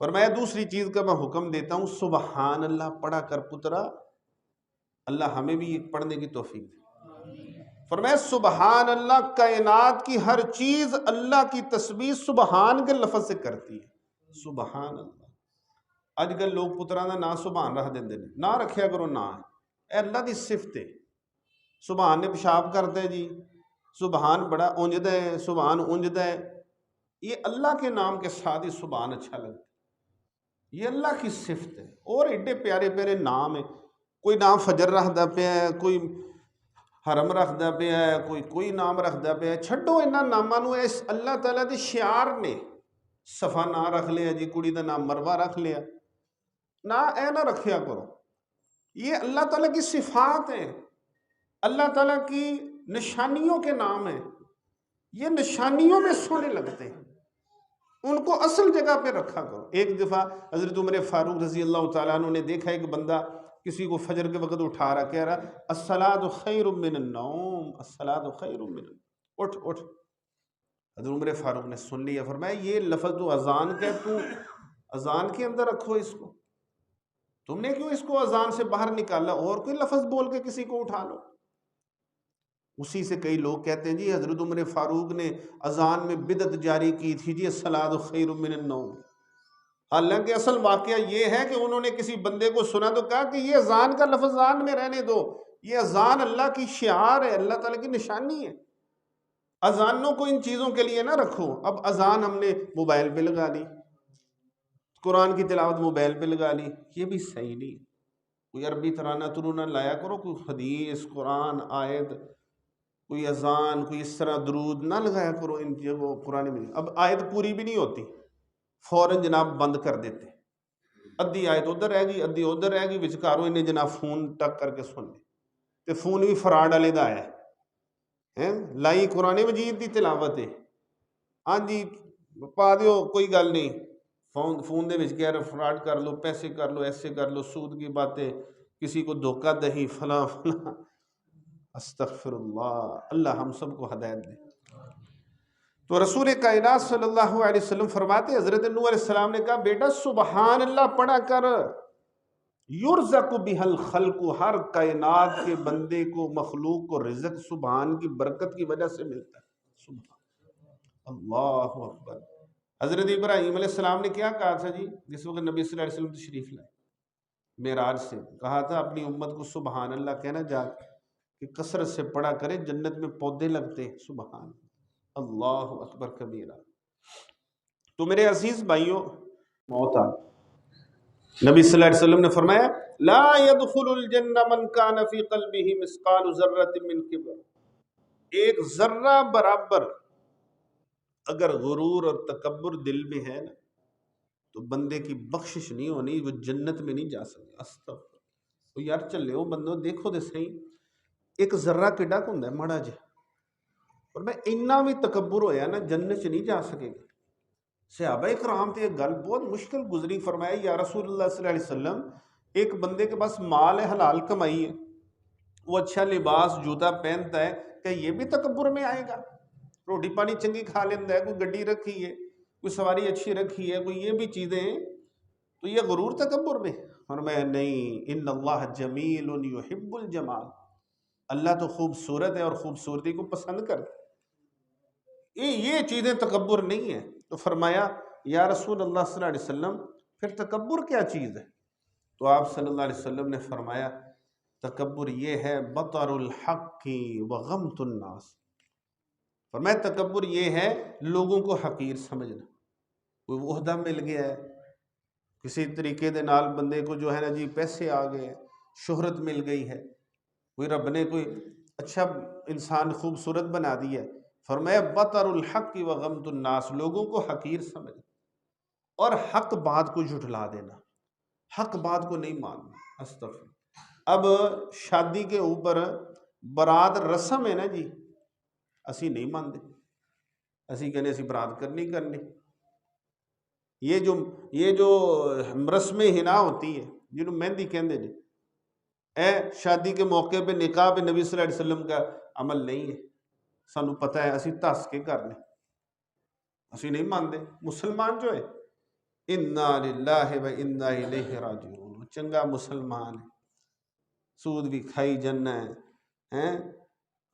فرمایا دوسری چیز کا میں حکم دیتا ہوں، سبحان اللہ پڑھا کر پترا، اللہ ہمیں بھی یہ پڑھنے کی توفیق دے۔ فرمایا سبحان اللہ، کائنات کی ہر چیز اللہ کی تسبیح سبحان کے لفظ سے کرتی ہے۔ سبحان اللہ۔ اج کل لوگ پتراں دا نام سبحان رکھ دیندے نے، نہ رکھیا کرو نا، اے اللہ دی صفت ہے۔ سبحان نے پیشاب کرتا ہے جی، سبحان بڑا اونجدا ہے، سبحان اونجدا ہے، یہ اللہ کے نام کے ساتھ ہی سبحان اچھا لگتا ہے، یہ اللہ کی صفت ہے۔ اور ایڈے پیارے پیارے نام ہیں، کوئی نام فجر رکھدا پیا ہے، کوئی حرم رکھدا پیا ہے، کوئی نام رکھدا پیا ہے، چھڈو انہاں ناماں نوں، اس اللہ تعالیٰ دے شعار نے۔ صفا نام رکھ لیا جی، کڑی دا نام مروہ رکھ لیا، نہ اے نہ رکھیا کرو، یہ اللہ تعالیٰ کی صفات ہیں، اللہ تعالیٰ کی نشانیوں کے نام ہیں، یہ نشانیوں میں سونے لگتے ہیں، ان کو اصل جگہ پہ رکھا کرو۔ ایک دفعہ حضرت عمر فاروق رضی اللہ تعالیٰ عنہ نے دیکھا ایک بندہ کسی کو فجر کے وقت اٹھا رہا، کہہ رہا الصلاۃ خیر من النوم، الصلاۃ خیر من النوم، اٹھ اٹھ۔ حضرت عمر فاروق نے سن لیا، فرمایا یہ لفظ تو اذان کا ہے، تو اذان کے اندر رکھو اس کو، تم نے کیوں اس کو اذان سے باہر نکالا، اور کوئی لفظ بول کے کسی کو اٹھا لو۔ اسی سے کئی لوگ کہتے ہیں جی حضرت عمر فاروق نے اذان میں بدعت جاری کی تھی جی، الصلاۃ خیر من النوم، حالانکہ اصل واقعہ یہ ہے کہ انہوں نے کسی بندے کو سنا تو کہا کہ یہ اذان کا لفظ اذان میں رہنے دو، یہ اذان اللہ کی شعار ہے، اللہ تعالیٰ کی نشانی ہے، اذانوں کو ان چیزوں کے لیے نہ رکھو۔ اب اذان ہم نے موبائل پہ لگا لی، قرآن کی تلاوت موبائل پہ لگا لی، یہ بھی صحیح نہیں۔ کوئی عربی ترانہ ترانہ لایا کرو، کوئی حدیث قرآن آیت، کوئی اذان، کوئی اس طرح درود نہ لگایا کرو ان جگہوں قرآن میں۔ اب آیت پوری بھی نہیں ہوتی، فوراً جناب بند کر دیتے، ادھی آیت ادھر رہ گئی، ادھی ادھر رہ گئی، وچکاروں انہیں جناب فون ٹک کر کے سن لے، تے فون بھی فراڈ والے دا ہے، لائی قرآن مجید دی تلاوت ہے، ہاں جی پا دیو کوئی گل نہیں، فون دے وچ کہہ رہے فراڈ کر لو، پیسے کر لو، ایسے کر لو، سود کی باتیں، کسی کو دھوکہ دہی، فلاں فلاں۔ استغفر اللہ، اللہ ہم سب کو ہدایت دے۔ تو رسول کائنات صلی اللہ علیہ وسلم فرماتے، حضرت نوح علیہ السلام نے کہا بیٹا سبحان اللہ پڑھا کر، یرزق بہ الخلق، ہر کائنات کے بندے کو، مخلوق کو رزق سبحان کی برکت کی وجہ سے ملتا ہے۔ سبحان اللہ اکبر۔ حضرت ابراہیم علیہ السلام نے کیا کہا تھا جی، جس وقت نبی صلی اللہ علیہ وسلم تشریف لائے معراج سے، کہا تھا اپنی امت کو سبحان اللہ کہنا جا کہ کثرت سے پڑھا کرے، جنت میں پودے لگتے ہیں۔ سبحان اللہ اکبر کبیرہ۔ تو میرے عزیز بھائیوں، موت آ، نبی صلی اللہ علیہ وسلم نے فرمایا لا يدخل الجنہ من کان فی قلبہ مثقال ذرۃ من کبر، ایک ذرہ برابر اگر غرور اور تکبر دل میں ہے نا، تو بندے کی بخشش نہیں ہونی، وہ جنت میں نہیں جا سکتے۔ استغفر، تو یار چلے ہو بندو، دیکھو دے صحیح، ایک ذرہ کڈا کھندا ہے ماڑا جہ، اور میں اتنا بھی تکبر ہویا نا، جنت چ نہیں جا سکے گا۔ صحابہ کرام تے ایک گل بہت مشکل گزری، فرمایا یا رسول اللہ صلی اللہ علیہ وسلم، ایک بندے کے پاس مال ہے، حلال کمائی ہے، وہ اچھا لباس جوتا پہنتا ہے، کہ یہ بھی تکبر میں آئے گا؟ روٹی پانی چنگی کھا لینا ہے، کوئی گڈی رکھی ہے، کوئی سواری اچھی رکھی ہے، کوئی یہ بھی چیزیں ہیں، تو یہ غرور تکبر میں؟ فرمایا نہیں، ان اللہ جمیل یحب الجمال، اللہ تو خوبصورت ہے اور خوبصورتی کو پسند کرتا ہے، یہ چیزیں تکبر نہیں ہیں۔ تو فرمایا یا رسول اللہ صلی اللہ علیہ وسلم پھر تکبر کیا چیز ہے؟ تو آپ صلی اللہ علیہ وسلم نے فرمایا تکبر یہ ہے بطر الحق وغمط الناس، فرمایا تکبر یہ ہے لوگوں کو حقیر سمجھنا۔ کوئی عہدہ مل گیا ہے، کسی طریقے دے نال بندے کو جو ہے نا جی پیسے آ گئے، شہرت مل گئی ہے، کوئی رب نے کوئی اچھا انسان خوبصورت بنا دیا ہے، فرمایا بطر الحق وغمط الناس، لوگوں کو حقیر سمجھ اور حق بات کو جھٹلا دینا، حق بات کو نہیں ماننا۔ استغفر۔ اب شادی کے اوپر برات رسم ہے نا جی، اسی نہیں مانتے، اسی کہنے اسی برات کرنی کرنی۔ یہ جو رسم ہنا ہوتی ہے جنہوں مہندی کہندے نے، اے شادی کے موقع پہ نکاح پہ نبی صلی اللہ علیہ وسلم کا عمل نہیں ہے، سانو پتہ ہے، اسی تس کے کر لیں، اسی نہیں مانتے۔ مسلمان جو ہے انا للہ و انا الیہ راجعون، چنگا مسلمان ہے، سود بھی کھائی جانا ہے،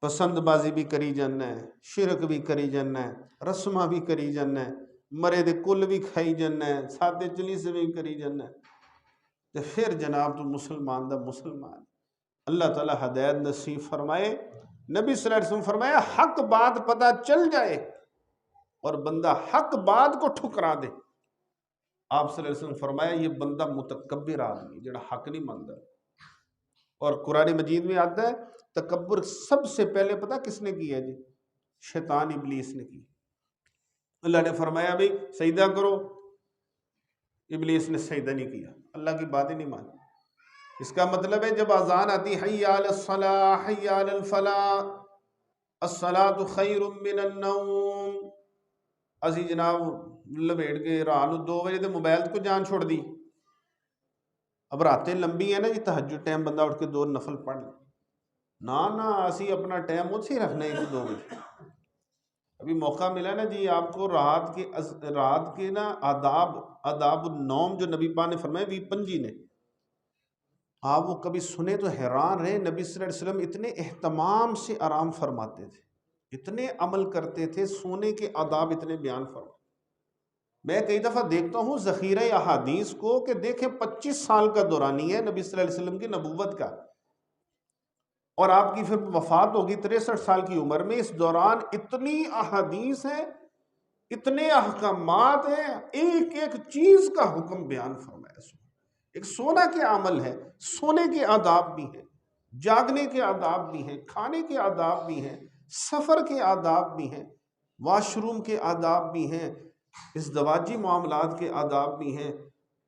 پسند بازی بھی کری جانا ہے، شرک بھی کری جانا ہے، رسمہ بھی کری جانا ہے، مرے دے کل بھی کھائی جانا ہے، سادے چلی سے بھی کری جانا ہے، تو پھر جناب تو مسلمان دا مسلمان۔ اللہ تعالیٰ ہدایت نصیب فرمائے۔ نبی صلی اللہ علیہ وسلم فرمایا حق بات پتہ چل جائے اور بندہ حق بات کو ٹھکرا دے، آپ صلی اللہ علیہ وسلم فرمایا یہ بندہ متکبر آدمی جڑا حق نہیں مانتا۔ اور قرآن مجید میں آتا ہے تکبر سب سے پہلے پتہ کس نے کیا جی؟ شیطان ابلیس نے کی۔ اللہ نے فرمایا بھئی سجدہ کرو، ابلیس نے سجدہ نہیں کیا، اللہ کی بات ہی نہیں مانی۔ اس کا مطلب ہے جب اذان آتی حی علی الصلاۃ حی علی الفلاح الصلاۃ خیر من النوم، اسی جناب لپیٹ کے رات نو 2 بجے تے موبائل کو جان چھوڑ دی۔ اب راتیں لمبی ہیں نا جی، تہجد ٹائم بندہ اٹھ کے 2 نفل پڑھ لے، نہ اسی اپنا ٹائم اتھے رکھنا ہے 2 بجے۔ ابھی موقع ملا نا جی آپ کو رات کے نا آداب النوم جو نبی پاک نے فرمائے بھی پنجی نے، آپ وہ کبھی سنے تو حیران رہے۔ نبی صلی اللہ علیہ وسلم اتنے اہتمام سے آرام فرماتے تھے، اتنے عمل کرتے تھے، سونے کے آداب اتنے بیان فرماتے۔ میں کئی دفعہ دیکھتا ہوں ذخیرہ احادیث کو کہ دیکھیں 25 سال کا دورانی ہے نبی صلی اللہ علیہ وسلم کی نبوت کا، اور آپ کی پھر وفات ہوگی 63 سال کی عمر میں۔ اس دوران اتنی احادیث ہیں، اتنے احکامات ہیں، ایک ایک چیز کا حکم بیان فرمایا۔ ایک سونا کے عمل ہے، سونے کے آداب بھی ہیں، جاگنے کے آداب بھی ہیں، کھانے کے آداب بھی ہیں، سفر کے آداب بھی ہیں، واش روم کے آداب بھی ہیں، ازدواجی معاملات کے آداب بھی ہیں،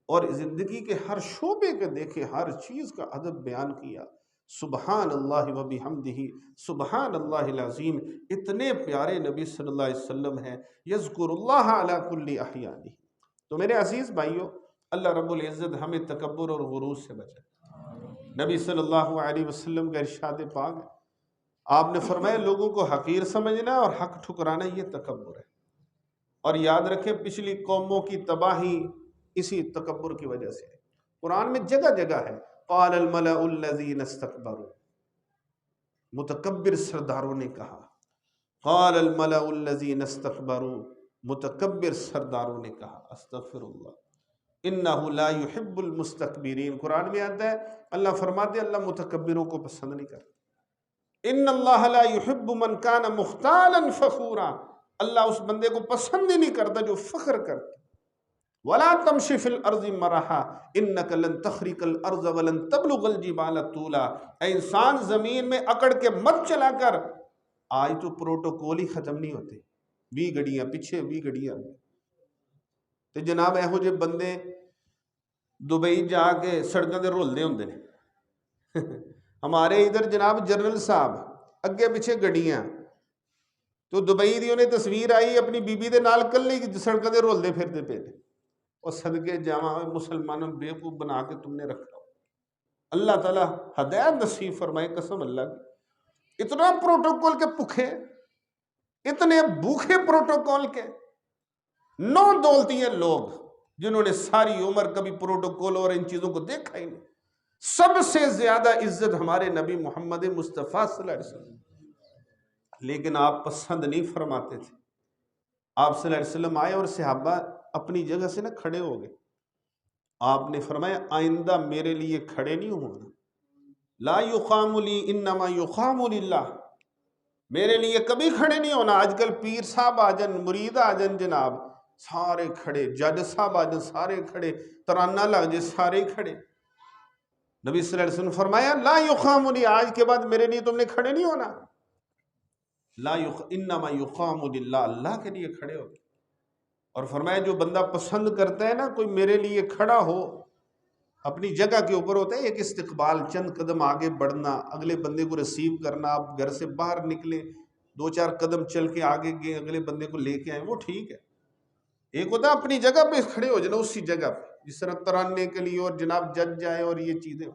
اور زندگی کے ہر شعبے کے دیکھے ہر چیز کا ادب بیان کیا۔ سبحان اللہ و بحمدہ سبحان اللہ العظیم۔ اتنے پیارے نبی صلی اللہ علیہ وسلم ہیں، یذکر اللہ علی کل احیانہ۔ تو میرے عزیز بھائیوں، اللہ رب العزت ہمیں تکبر اور غرور سے بچائے۔ نبی صلی اللہ علیہ وسلم کا ارشاد پاک ہے، آپ نے فرمایا لوگوں کو حقیر سمجھنا اور حق ٹھکرانا یہ تکبر ہے۔ اور یاد رکھیں پچھلی قوموں کی تباہی اسی تکبر کی وجہ سے ہے۔ قرآن میں جگہ جگہ ہے قال الملأ الذین استکبروا، متکبر سرداروں نے کہا، قال الملأ الذین استکبروا، متکبر سرداروں نے کہا۔ استغفر اللہ، انہ لا یحب المستکبرین، قرآن میں آتا ہے اللہ فرماتے اللہ متکبروں کو پسند نہیں کرتا۔ ان اللہ لا یحب من کان مختالا فخورا، اللہ اس بندے کو پسند ہی نہیں کرتا جو فخر کرتا۔ ولا تمشی فی الارض مرحا انک لن تخرق الارض ولن تبلغ الجبال طولا، اے انسان زمین میں اکڑ کے مت چلا کر، آج تو پروٹوکول ہی ختم نہیں ہوتے، 20 گڑیاں پیچھے 20 گڑیاں۔ تو جناب ایہو جے بندے دبئی جا کے سڑکوں دے رول دے ہوندے نے ہمارے ادھر جناب جنرل صاحب اگے پیچھے گڈیاں، تو دبئی دی انہیں تصویر آئی اپنی بی بی دے نال کلی سڑکوں دے رول دے پھر دے پے، اور صدقے جاواں مسلمانوں بیوقوف بنا کے تم نے رکھا۔ اللہ تعالیٰ ہدایت نصیب فرمائے، قسم اللہ کی۔ اتنا پروٹوکول کے بھوکے، اتنے بھوکے پروٹوکول کے 9 دولتی ہیں لوگ جنہوں نے ساری عمر کبھی پروٹوکول اور ان چیزوں کو دیکھا ہی نہیں۔ سب سے زیادہ عزت ہمارے نبی محمد مصطفیٰ صلی اللہ علیہ وسلم، لیکن آپ پسند نہیں فرماتے تھے۔ آپ صلی اللہ علیہ وسلم آئے اور صحابہ اپنی جگہ سے نہ کھڑے ہو گئے۔ آپ نے فرمایا آئندہ میرے لیے کھڑے نہیں ہونا، لا یقام لی انما یقام للہ، میرے لیے کبھی کھڑے نہیں ہونا۔ آج کل پیر صاحب آ جن، مرید آ جن، جناب سارے کھڑے، جج صاحب آ جن سارے کھڑے، ترانہ لگ جائے سارے کھڑے۔ نبی صلی اللہ علیہ وسلم فرمایا لا یقام لی، آج کے بعد میرے لیے تم نے کھڑے نہیں ہونا، انما یقام للہ، اللہ کے لیے کھڑے ہو۔ اور فرمایا جو بندہ پسند کرتا ہے نا کوئی میرے لیے کھڑا ہو، اپنی جگہ کے اوپر ہوتا ہے ایک استقبال، چند قدم آگے بڑھنا، اگلے بندے کو ریسیو کرنا، آپ گھر سے باہر نکلے 2-4 قدم چل کے آگے گئے اگلے بندے کو لے کے آئے، وہ ٹھیک ہے۔ ایک ہوتا ہے اپنی جگہ پہ کھڑے ہو جانا، اسی جگہ پہ، جس طرح ترانے کے لیے اور جناب جج جائے اور یہ چیزیں،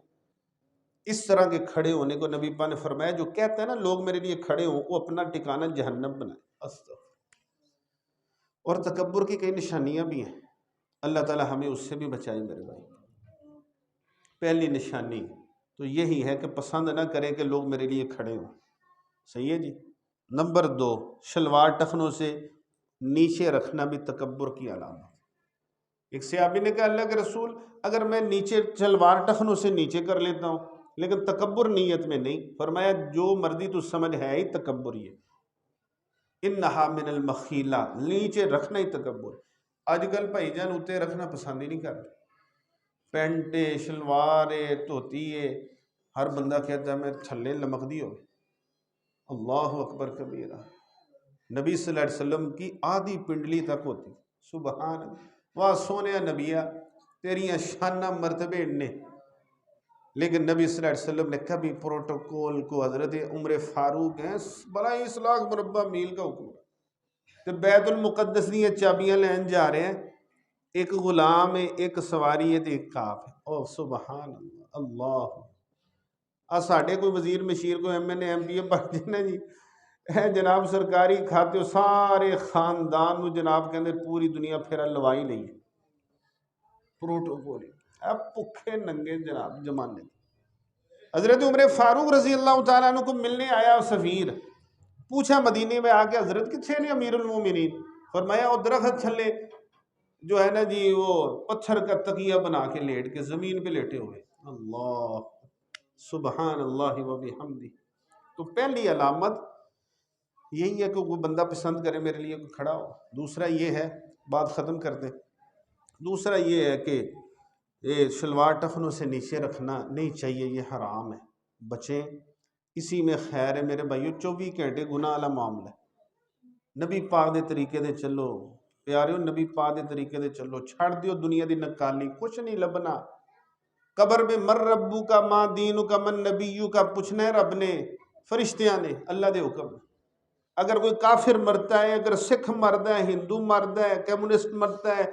اس طرح کے کھڑے ہونے کو نبی پاک نے فرمایا جو کہتا ہے نا لوگ میرے لیے کھڑے ہوں، وہ اپنا ٹھکانہ جہنم بنائے۔ اور تکبر کی کئی نشانیاں بھی ہیں، اللہ تعالی ہمیں اس سے بھی بچائے میرے بھائی۔ پہلی نشانی تو یہی ہے کہ پسند نہ کریں کہ لوگ میرے لیے کھڑے ہوں. صحیح ہے جی. نمبر 2، شلوار ٹخنوں سے نیچے رکھنا بھی تکبر کی علامت. ایک صحابی نے کہا اللہ کے رسول اگر میں نیچے شلوار ٹخنوں سے نیچے کر لیتا ہوں لیکن تکبر نیت میں نہیں. فرمایا جو مرضی تو سمجھ ہے ہی تکبر یہ. انہا من المخیلات، نیچے رکھنا ہی تکبر. آج کل بھائی جان اتنے رکھنا پسند ہی نہیں کرتے. پینٹے شلوارے دھوتیے ہر بندہ کہتا ہے میں چھلے لمک دی ہو. اللہ اکبر کبیرہ. نبی صلی اللہ علیہ وسلم کی آدھی پنڈلی تک ہوتی. سبحان اللہ. واہ سونے نبیہ تیریاں شانہ مرتبے نے. لیکن نبی صلی اللہ علیہ وسلم نے کبھی پروٹوکول کو، حضرت عمر فاروق ہیں بڑا 20 لاکھ مربع میل کا حکم تو بیت المقدس دی چابیاں لین جا رہے ہیں. ایک غلام ہے، ایک سواری ہے، ایک کاف ہے. او سبحان اللہ. اللہ ساڈے کوئی وزیر مشیر کو M N A M P A بن جانا جی جناب سرکاری کھاتے سارے خاندان نو جناب کہندے پوری دنیا پھیرا لوائی لئی پروٹوکول. اب پکھے ننگے جناب زمانے. حضرت عمر فاروق رضی اللہ تعالیٰ عنہ کو ملنے آیا سفیر. پوچھا مدینے میں آ کے حضرت کتنے نے امیر المومنین؟ فرمایا وہ درخت چھلے جو ہے نا جی وہ پتھر کا تکیہ بنا کے لیٹ کے زمین پہ لیٹے ہوئے. اللہ سبحان اللہ و بحمدہ. تو پہلی علامت یہی ہے کہ وہ بندہ پسند کرے میرے لیے کھڑا ہو. دوسرا یہ ہے، بات ختم کر دیں، دوسرا یہ ہے کہ یہ شلوار ٹخنوں سے نیچے رکھنا نہیں چاہیے، یہ حرام ہے. بچیں، اسی میں خیر ہے میرے بھائیو. 24 گھنٹے گناہ والا معاملہ ہے. نبی پاک دے طریقے دے چلو پیاریو، نبی پاک دے طریقے دے چلو. چھڑ دیو دنیا دی نکالی، کچھ نہیں لبنا. قبر میں مر ربو کا ماں دینو کا من نبیو کا پوچھنا ہے رب نے، فرشتیاں نے، اللہ دے حکم. اگر کوئی کافر مرتا ہے، اگر سکھ مرتا ہے، ہندو مرتا ہے، کمیونسٹ مرتا ہے،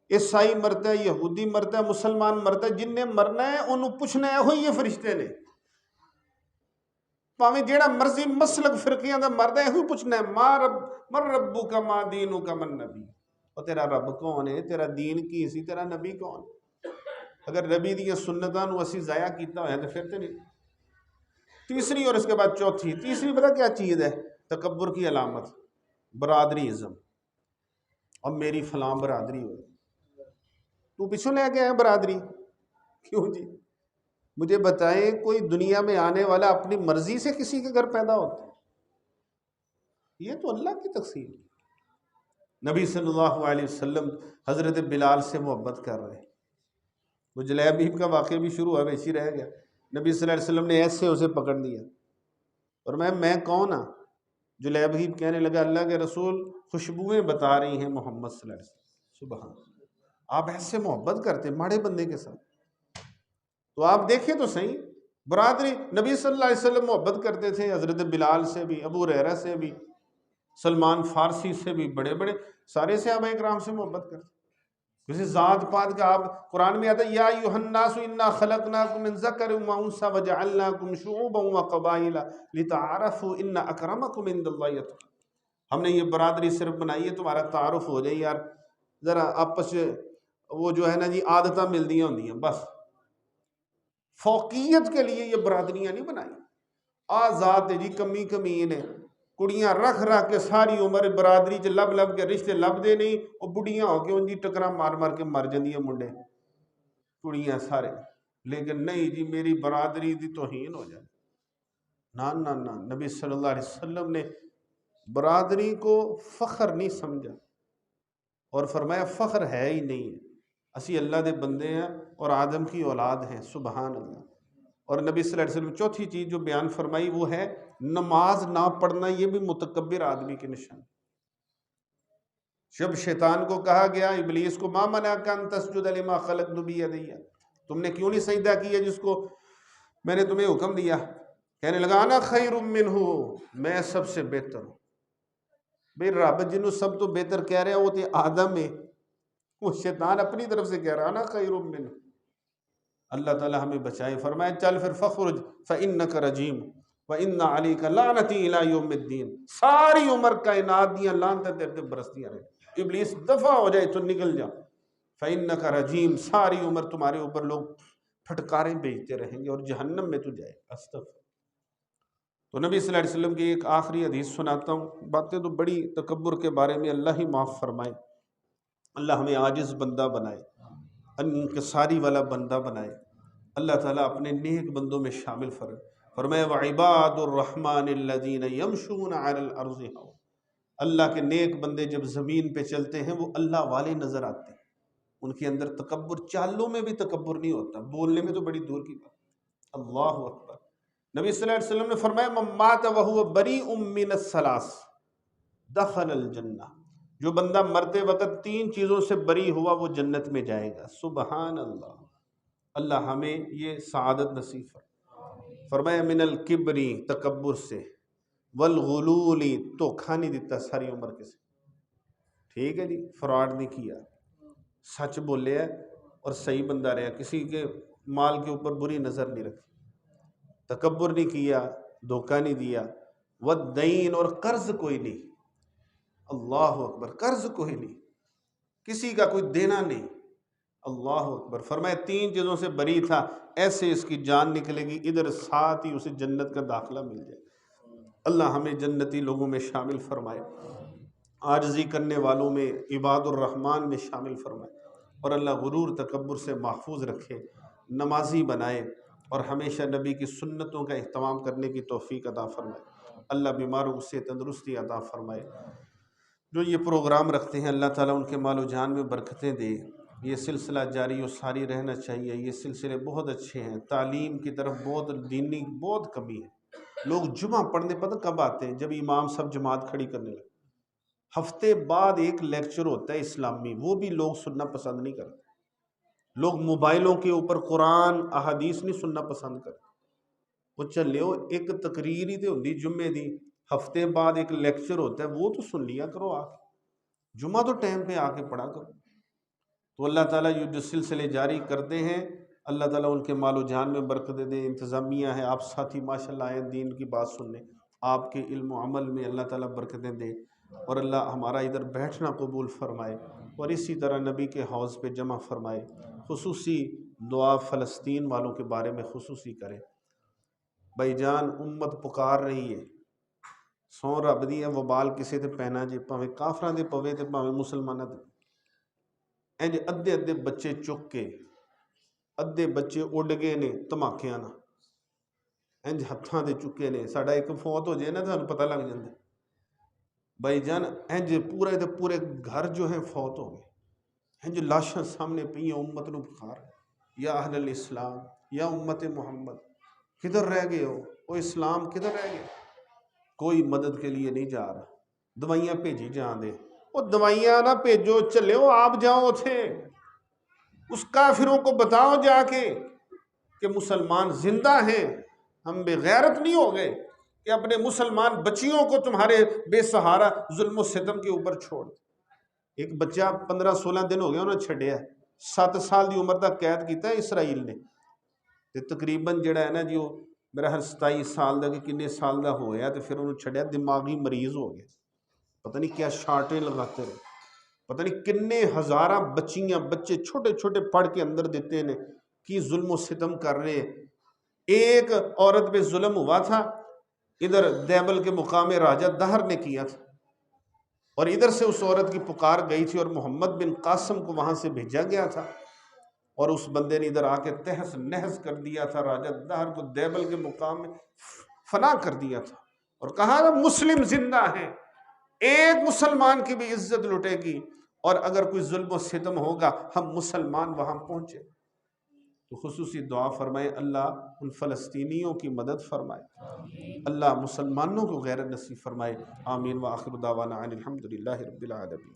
عیسائی مرتا ہے، یہودی مرتا ہے، مسلمان مرتا ہے، جن نے مرنا ہے انہوں پوچھنا ہے ہوئی یہ فرشتے نے. پاویں جیڑا مرضی مسلک فرقیاں دا مرد ہے ہوئی پوچھنا ہے مر ربو کا ماں دینو کا من نبی. اور تیرا رب کون ہے، تیرا دین کی سی، تیرا نبی کون. اگر نبی دی سنتاں نو اسی ضائع کیتا ہویا تو پھر تے نہیں. تیسری اور اس کے بعد چوتھی، تیسری پتہ کیا چیز ہے تکبر کی علامت؟ برادری ازم. اب میری فلاں برادری ہو، تو پیچھوں لے کے آیا برادری کیوں جی؟ مجھے بتائیں کوئی دنیا میں آنے والا اپنی مرضی سے کسی کے گھر پیدا ہوتا ہے؟ یہ تو اللہ کی تقسیم. نبی صلی اللہ علیہ وسلم حضرت بلال سے محبت کر رہے ہیں. وہ جلیبیب کا واقعہ بھی شروع ہوا ویسے ہی رہ گیا. نبی صلی اللہ علیہ وسلم نے ایسے اسے پکڑ لیا اور میں کون ہاں؟ جلیبیب کہنے لگا اللہ کے رسول خوشبوئیں بتا رہی ہیں محمد صلی اللہ علیہ وسلم. سبحان. آپ ایسے محبت کرتے ماڑے بندے کے ساتھ؟ تو آپ دیکھیں تو صحیح برادری. نبی صلی اللہ علیہ وسلم محبت کرتے تھے حضرت بلال سے بھی، ابو ہریرہ سے بھی، سلمان فارسی سے بھی، بڑے بڑے سارے صحابہ اکرام سے محبت کرتے. کسی ذات پات کا آپ قرآن میں آتا ہے یا ایھا الناس انا خلقناکم من ذکر و انثی وجعلناکم شعوبا وقبائل لتعارفوا ان اکرمکم عند اللہ اتقاکم. ہم نے یہ برادری صرف بنائی ہے تمہارا تعارف ہو جائے یار، ذرا آپس وہ جو ہے نا جی عادتاں ملدیاں ہوندیاں بس. فوقیت کے لیے یہ برادریاں نہیں بنائی. آزاد ہے جی کمی کمین ہے. کڑیاں رکھ کے ساری عمر برادری چ لب کے رشتے لب دے نہیں، وہ بڑھیاں ہو کے ان جی ٹکرا مار کے مر جاندیاں منڈے کڑیاں سارے. لیکن نہیں جی میری برادری دی توہین ہو جائے. نہ نبی صلی اللہ علیہ وسلم نے برادری کو فخر نہیں سمجھا اور فرمایا فخر ہے ہی نہیں. اسی اللہ دے بندے ہیں اور آدم کی اولاد ہیں. سبحان اللہ. اور نبی صلی اللہ علیہ وسلم چوتھی چیز جو بیان فرمائی وہ ہے نماز نہ پڑھنا. یہ بھی متکبر آدمی کی نشان. جب شیطان کو کہا گیا ابلیس کو ما منعک ان تسجد لما خلقت بیدی، تم نے کیوں نہیں سجدہ کیا جس کو میں نے تمہیں حکم دیا؟ کہنے لگا انا خیر منہ، میں سب سے بہتر ہوں. بھئی رب جنہوں سب تو بہتر کہہ رہے ہیں وہ تے آدم ہے، وہ شیطان اپنی طرف سے کہہ رہا انا خیر منہ. اللہ تعالی ہمیں بچائے. فرمایا چل پھر فخرج فانک رجیم وان علیک لعنتی الی یوم الدین. ساری عمر کائنات دیاں لعنتیں تیرے تے برسدیاں رہیں. ابلیس دفع ہو جائے تو نکل جا. فانک رجیم، ساری عمر تمہارے اوپر لوگ پھٹکاریں بھیجتے رہیں گے اور جہنم میں تو جائے گا۔ استغفر۔ تو نبی صلی اللہ علیہ وسلم کی ایک آخری حدیث سناتا ہوں، باتیں تو بڑی، تکبر کے بارے میں اللہ ہی معاف فرمائے، اللہ ہمیں عاجز بندہ بنائے، انکساری والا بندہ بنائے، اللہ تعالیٰ اپنے نیک بندوں میں شامل فرمائے وعباد الرحمن الذین یمشون علی الارض ہون۔ اللہ کے نیک بندے جب زمین پہ چلتے ہیں وہ اللہ والے نظر آتے ہیں، ان کے اندر تکبر، چالوں میں بھی تکبر نہیں ہوتا، بولنے میں تو بڑی دور کی بات۔ اللہ اکبر۔ نبی صلی اللہ علیہ وسلم نے فرمایا من مات وہو بریء من الثلاث دخل الجنہ، جو بندہ مرتے وقت 3 چیزوں سے بری ہوا وہ جنت میں جائے گا۔ سبحان اللہ، اللہ ہمیں یہ سعادت نصیب فرمایا من الکبری، تکبر سے، والغلولی، دھوکھا نہیں دیتا ساری عمر کے سے، ٹھیک ہے جی، فراڈ نہیں کیا، سچ بولے ہے اور صحیح بندہ رہا، کسی کے مال کے اوپر بری نظر نہیں رکھی، تکبر نہیں کیا، دھوکہ نہیں دیا، والدین، اور قرض کوئی نہیں، اللہ اکبر، قرض کوئی نہیں، کسی کا کوئی دینا نہیں، اللہ اکبر۔ فرمایا 3 چیزوں سے بری تھا، ایسے اس کی جان نکلے گی، ادھر ساتھ ہی اسے جنت کا داخلہ مل جائے۔ اللہ ہمیں جنتی لوگوں میں شامل فرمائے، عاجزی کرنے والوں میں، عباد الرحمن میں شامل فرمائے، اور اللہ غرور تکبر سے محفوظ رکھے، نمازی بنائے، اور ہمیشہ نبی کی سنتوں کا اہتمام کرنے کی توفیق عطا فرمائے۔ اللہ بیماروں سے تندرستی عطا فرمائے، جو یہ پروگرام رکھتے ہیں اللہ تعالیٰ ان کے مال و جان میں برکتیں دے، یہ سلسلہ جاری و ساری رہنا چاہیے، یہ سلسلے بہت اچھے ہیں، تعلیم کی طرف بہت، دینی بہت کمی ہے، لوگ جمعہ پڑھنے پتہ کب آتے ہیں؟ جب امام سب جماعت کھڑی کرنے لگے، ہفتے بعد ایک لیکچر ہوتا ہے اسلامی، وہ بھی لوگ سننا پسند نہیں کرتے، لوگ موبائلوں کے اوپر قرآن احادیث نہیں سننا پسند کرتے، وہ چلے ہو ایک تقریر ہی تو ہوتی جمعے دی، ہفتے بعد ایک لیکچر ہوتا ہے، وہ تو سن لیا کرو آ کے، جمعہ تو ٹائم پہ آ کے پڑھا کرو۔ تو اللہ تعالیٰ یہ جو سلسلے جاری کرتے ہیں، اللہ تعالیٰ ان کے مال و جان میں برکت دے، انتظامیہ ہے، آپ ساتھی ماشاءاللہ آئے دین کی بات سننے، آپ کے علم و عمل میں اللہ تعالیٰ برکتیں دے، اور اللہ ہمارا ادھر بیٹھنا قبول فرمائے، اور اسی طرح نبی کے حوض پہ جمع فرمائے۔ خصوصی دعا فلسطین والوں کے بارے میں خصوصی کرے، بھائی جان امت پکار رہی ہے، سو رب دی ہے وبال کسے تے پینا جے، پاویں کافراں دے پوے تے پاویں مسلماناں دے، انج ادھے ادھے بچے چک کے، ادھے بچے اڈ گئے نے دھماکیاں نال، انج ہتھاں دے چکے نے، ساڈا ایک فوت ہو جائے نا سانوں پتہ لگ جاندا بھائی جان، انج پورے دے پورے گھر جو ہیں فوت ہو گئے، انج لاشاں سامنے پئی امت نو پکار، یا اہل الاسلام، یا امت محمد، کدھر رہ گئے ہو؟ وہ اسلام کدھر رہ گئے؟ کوئی مدد کے لیے نہیں جا رہا، دوائیاں بھیجی جان دے، وہ دوائیاں نہ بھیجو، چلے ہو آپ جاؤ تھے، اس کافروں کو بتاؤ جا کے کہ مسلمان زندہ ہیں، ہم بے غیرت نہیں ہو گئے کہ اپنے مسلمان بچیوں کو تمہارے بے سہارا ظلم و ستم کے اوپر چھوڑ دیں۔ ایک بچہ 15-16 دن ہو گیا انہوں نے چھڑیا ہے، 7 سال دی عمر تک قید کیتا ہے اسرائیل نے، تے تقریباً جڑا ہے نا جی وہ میرا 27 سال دا کہ کنے سال دا ہویا، تے پھر انہوں چھڑیا، دماغی مریض ہو گیا، پتہ نہیں کیا شارٹیں لگاتے رہے، پتہ نہیں کنے ہزاراں بچیاں بچے چھوٹے چھوٹے پڑھ کے اندر دیتے ہیں کی ظلم و ستم کر رہے ہیں۔ ایک عورت پہ ظلم ہوا تھا، ادھر دیبل کے مقام راجہ دہر نے کیا تھا، اور ادھر سے اس عورت کی پکار گئی تھی، اور محمد بن قاسم کو وہاں سے بھیجا گیا تھا، اور اس بندے نے ادھر آ کے تہس نہس کر دیا تھا، راجہ دہر کو دیبل کے مقام میں فنا کر دیا تھا، اور کہا نا مسلم زندہ ہیں، ایک مسلمان کی بھی عزت لٹے گی، اور اگر کوئی ظلم و ستم ہوگا ہم مسلمان وہاں پہنچے۔ تو خصوصی دعا فرمائے اللہ ان فلسطینیوں کی مدد فرمائے، اللہ مسلمانوں کو غیرت نصیب فرمائے، آمین، وآخر دعوانا ان الحمدللہ رب العالمین۔